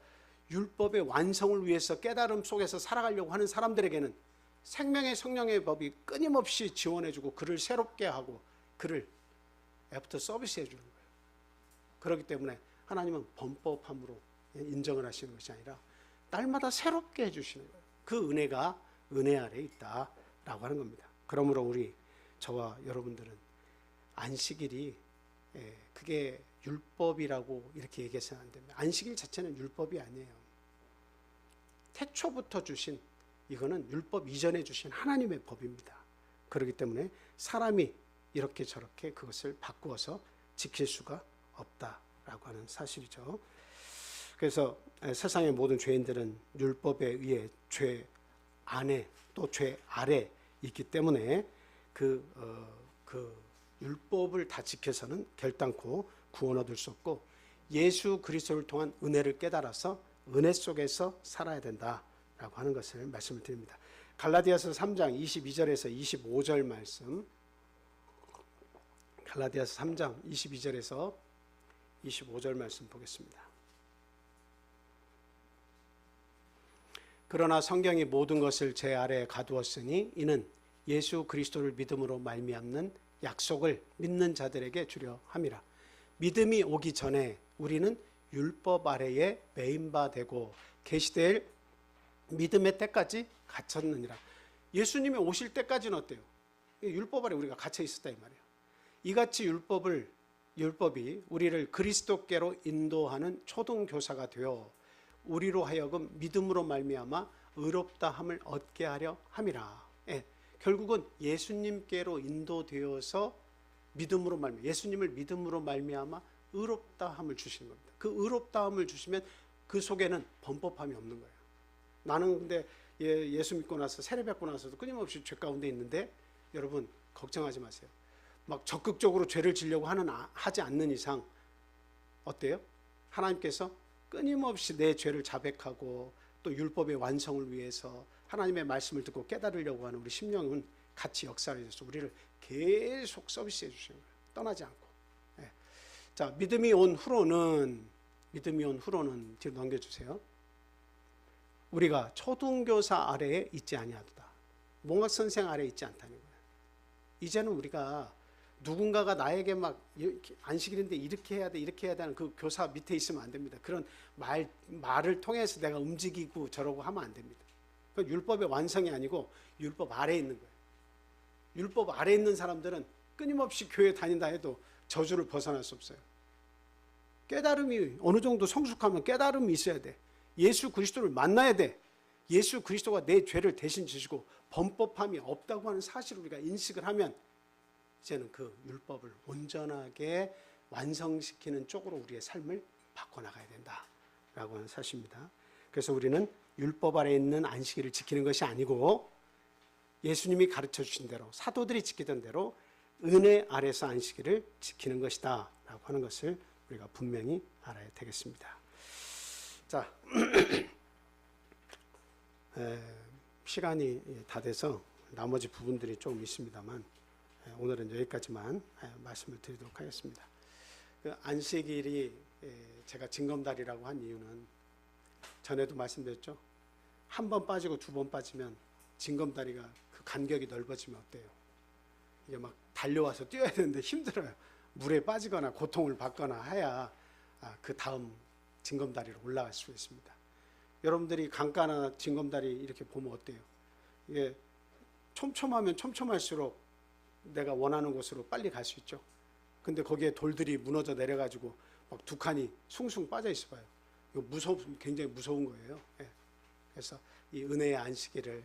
율법의 완성을 위해서 깨달음 속에서 살아가려고 하는 사람들에게는 생명의 성령의 법이 끊임없이 지원해주고 그를 새롭게 하고 그를 애프터 서비스 해주는 거예요. 그렇기 때문에 하나님은 범법함으로 인정을 하시는 것이 아니라 날마다 새롭게 해주시는 거예요. 그 은혜가 은혜 아래에 있다라고 하는 겁니다. 그러므로 저와 여러분들은 안식일이 그게 율법이라고 이렇게 얘기해서는 안 됩니다. 안식일 자체는 율법이 아니에요. 태초부터 주신, 이거는 율법 이전에 주신 하나님의 법입니다. 그렇기 때문에 사람이 이렇게 저렇게 그것을 바꾸어서 지킬 수가 없다라고 하는 사실이죠. 그래서 세상의 모든 죄인들은 율법에 의해 죄 안에 또 죄 아래 있기 때문에 그 율법을 다 지켜서는 결단코 구원 얻을 수 없고 예수 그리스도를 통한 은혜를 깨달아서 은혜 속에서 살아야 된다라고 하는 것을 말씀을 드립니다. 갈라디아서 3장 22절에서 25절 말씀, 갈라디아서 3장 22절에서 25절 말씀 보겠습니다. 그러나 성경이 모든 것을 제 아래에 가두었으니 이는 예수 그리스도를 믿음으로 말미암는 약속을 믿는 자들에게 주려 함이라. 믿음이 오기 전에 우리는 율법 아래에 매인 바 되고 계시될 믿음의 때까지 갇혔느니라. 예수님이 오실 때까지는 어때요? 율법 아래 우리가 갇혀 있었다 이 말이에요. 이같이 율법이 우리를 그리스도께로 인도하는 초등교사가 되어 우리로 하여금 믿음으로 말미암아 의롭다 함을 얻게 하려 함이라. 예, 결국은 예수님께로 인도되어서 믿음으로 말미암아, 예수님을 믿음으로 말미암아 의롭다 함을 주시는 겁니다. 그 의롭다 함을 주시면 그 속에는 범법함이 없는 거예요. 나는 근데 예수 믿고 나서 세례 받고 나서도 끊임없이 죄 가운데 있는데 여러분 걱정하지 마세요. 막 적극적으로 죄를 지려고 하지 않는 이상 어때요? 하나님께서 끊임없이 내 죄를 자백하고 또 율법의 완성을 위해서 하나님의 말씀을 듣고 깨달으려고 하는 우리 심령은 같이 역사를 해서 우리를 계속 서비스해 주시는 거예요. 떠나지 않고. 예. 자, 믿음이 온 후로는 뒤로 넘겨주세요. 우리가 초등교사 아래에 있지 아니하도다. 몽학 선생 아래에 있지 않다는 거예요. 이제는 우리가 누군가가 나에게 막 안식일인데 이렇게 해야 돼, 이렇게 해야 되는 그 교사 밑에 있으면 안 됩니다. 그런 말을 통해서 내가 움직이고 저러고 하면 안 됩니다. 그건 율법의 완성이 아니고 율법 아래에 있는 거예요. 율법 아래에 있는 사람들은 끊임없이 교회 다닌다 해도 저주를 벗어날 수 없어요. 깨달음이 어느 정도 성숙하면 깨달음이 있어야 돼. 예수 그리스도를 만나야 돼. 예수 그리스도가 내 죄를 대신 지시고 범법함이 없다고 하는 사실을 우리가 인식을 하면 이제는 그 율법을 온전하게 완성시키는 쪽으로 우리의 삶을 바꿔나가야 된다라고 하는 사실입니다. 그래서 우리는 율법 아래에 있는 안식일을 지키는 것이 아니고 예수님이 가르쳐 주신 대로 사도들이 지키던 대로 은혜 아래서 안식일을 지키는 것이다 라고 하는 것을 우리가 분명히 알아야 되겠습니다. 자, 시간이 다 돼서 나머지 부분들이 좀 있습니다만 오늘은 여기까지만 말씀을 드리도록 하겠습니다. 그 안식일이 제가 징검다리라고 한 이유는 전에도 말씀드렸죠. 한 번 빠지고 두 번 빠지면 징검다리가 그 간격이 넓어지면 어때요? 이게 막 달려와서 뛰어야 되는데 힘들어요. 물에 빠지거나 고통을 받거나 해야 그 다음 징검다리로 올라갈 수 있습니다. 여러분들이 강가나 징검다리 이렇게 보면 어때요? 이게 촘촘하면 촘촘할수록 내가 원하는 곳으로 빨리 갈 수 있죠. 근데 거기에 돌들이 무너져 내려가지고 막 두 칸이 숭숭 빠져 있어 봐요. 이거 굉장히 무서운 거예요. 예. 그래서 이 은혜의 안식일을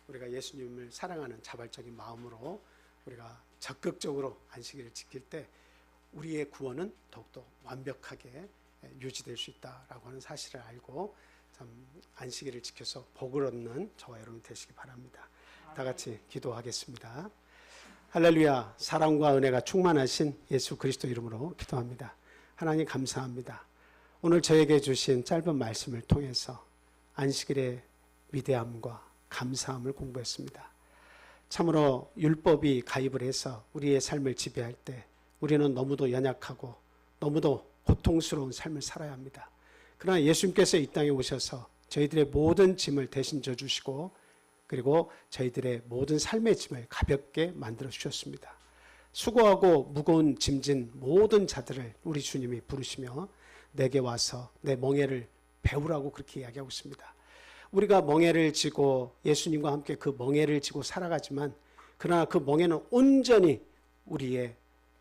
우리가 예수님을 사랑하는 자발적인 마음으로 우리가 적극적으로 안식일을 지킬 때 우리의 구원은 더욱더 완벽하게 유지될 수 있다라고 하는 사실을 알고 참 안식일을 지켜서 복을 얻는 저와 여러분 되시기 바랍니다. 다 같이 기도하겠습니다. 할렐루야. 사랑과 은혜가 충만하신 예수 그리스도 이름으로 기도합니다. 하나님 감사합니다. 오늘 저에게 주신 짧은 말씀을 통해서 안식일의 위대함과 감사함을 공부했습니다. 참으로 율법이 가입을 해서 우리의 삶을 지배할 때 우리는 너무도 연약하고 너무도 고통스러운 삶을 살아야 합니다. 그러나 예수님께서 이 땅에 오셔서 저희들의 모든 짐을 대신 져주시고 그리고 저희들의 모든 삶의 짐을 가볍게 만들어 주셨습니다. 수고하고 무거운 짐진 모든 자들을 우리 주님이 부르시며 내게 와서 내 멍에를 배우라고 그렇게 이야기하고 있습니다. 우리가 멍에를 지고 예수님과 함께 그 멍에를 지고 살아가지만 그러나 그 멍에는 온전히 우리의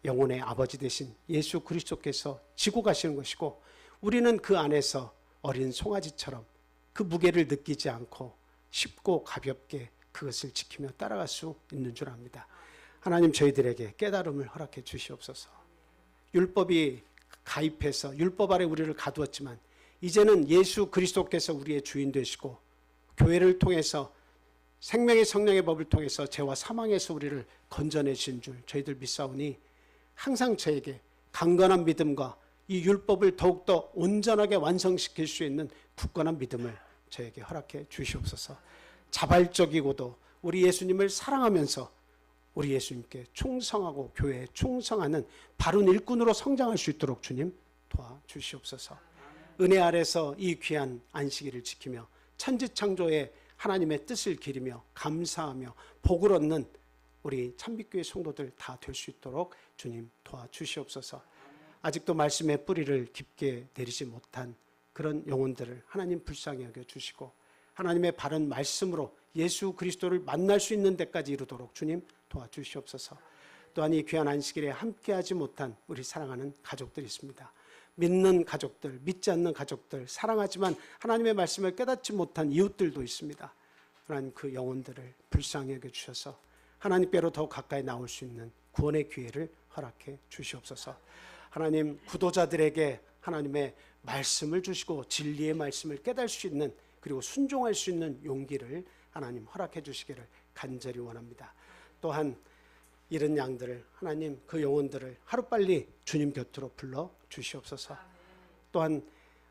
영혼의 아버지 되신 예수 그리스도께서 지고 가시는 것이고 우리는 그 안에서 어린 송아지처럼 그 무게를 느끼지 않고 쉽고 가볍게 그것을 지키며 따라갈 수 있는 줄 압니다. 하나님 저희들에게 깨달음을 허락해 주시옵소서. 율법이 가입해서 율법 아래 우리를 가두었지만 이제는 예수 그리스도께서 우리의 주인 되시고 교회를 통해서 생명의 성령의 법을 통해서 죄와 사망에서 우리를 건져내신 줄 저희들 믿사오니 항상 저에게 강건한 믿음과 이 율법을 더욱더 온전하게 완성시킬 수 있는 굳건한 믿음을 저에게 허락해 주시옵소서. 자발적이고도 우리 예수님을 사랑하면서 우리 예수님께 충성하고 교회에 충성하는 바른 일꾼으로 성장할 수 있도록 주님 도와주시옵소서. 은혜 아래서 이 귀한 안식일을 지키며 천지창조의 하나님의 뜻을 기리며 감사하며 복을 얻는 우리 참빛교회 성도들 다 될 수 있도록 주님 도와주시옵소서. 아직도 말씀의 뿌리를 깊게 내리지 못한 그런 영혼들을 하나님 불쌍히 여겨주시고 하나님의 바른 말씀으로 예수 그리스도를 만날 수 있는 데까지 이르도록 주님 도와주시옵소서. 또한 이 귀한 안식일에 함께하지 못한 우리 사랑하는 가족들이 있습니다. 믿는 가족들, 믿지 않는 가족들, 사랑하지만 하나님의 말씀을 깨닫지 못한 이웃들도 있습니다. 하나님 그 영혼들을 불쌍히 여겨주셔서 하나님께로 더 가까이 나올 수 있는 구원의 기회를 허락해 주시옵소서. 하나님 구도자들에게 하나님의 말씀을 주시고 진리의 말씀을 깨달을 수 있는 그리고 순종할 수 있는 용기를 하나님 허락해 주시기를 간절히 원합니다. 또한 잃은 양들을 하나님 그 영혼들을 하루빨리 주님 곁으로 불러 주시옵소서. 또한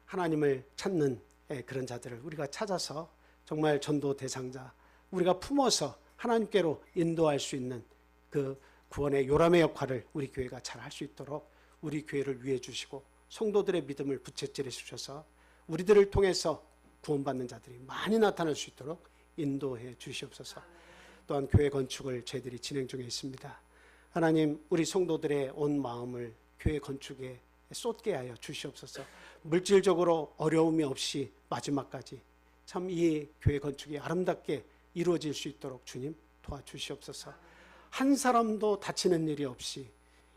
하나님을 찾는 그런 자들을 우리가 찾아서 정말 전도 대상자 우리가 품어서 하나님께로 인도할 수 있는 그 구원의 요람의 역할을 우리 교회가 잘 할 수 있도록 우리 교회를 위해 주시고 성도들의 믿음을 부채질해 주셔서 우리들을 통해서 구원받는 자들이 많이 나타날 수 있도록 인도해 주시옵소서. 또한 교회 건축을 저희들이 진행 중에 있습니다. 하나님 우리 성도들의 온 마음을 교회 건축에 쏟게 하여 주시옵소서. 물질적으로 어려움이 없이 마지막까지 참 이 교회 건축이 아름답게 이루어질 수 있도록 주님 도와주시옵소서. 한 사람도 다치는 일이 없이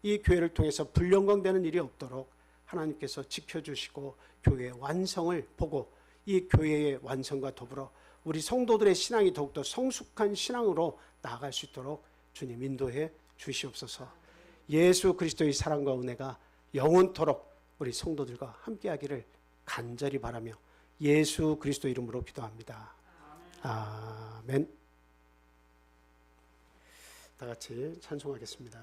이 교회를 통해서 불영광되는 일이 없도록 하나님께서 지켜주시고 교회의 완성을 보고 이 교회의 완성과 더불어 우리 성도들의 신앙이 더욱더 성숙한 신앙으로 나아갈 수 있도록 주님 인도해 주시옵소서. 예수 그리스도의 사랑과 은혜가 영원토록 우리 성도들과 함께하기를 간절히 바라며 예수 그리스도 이름으로 기도합니다. 아멘. 다 같이 찬송하겠습니다.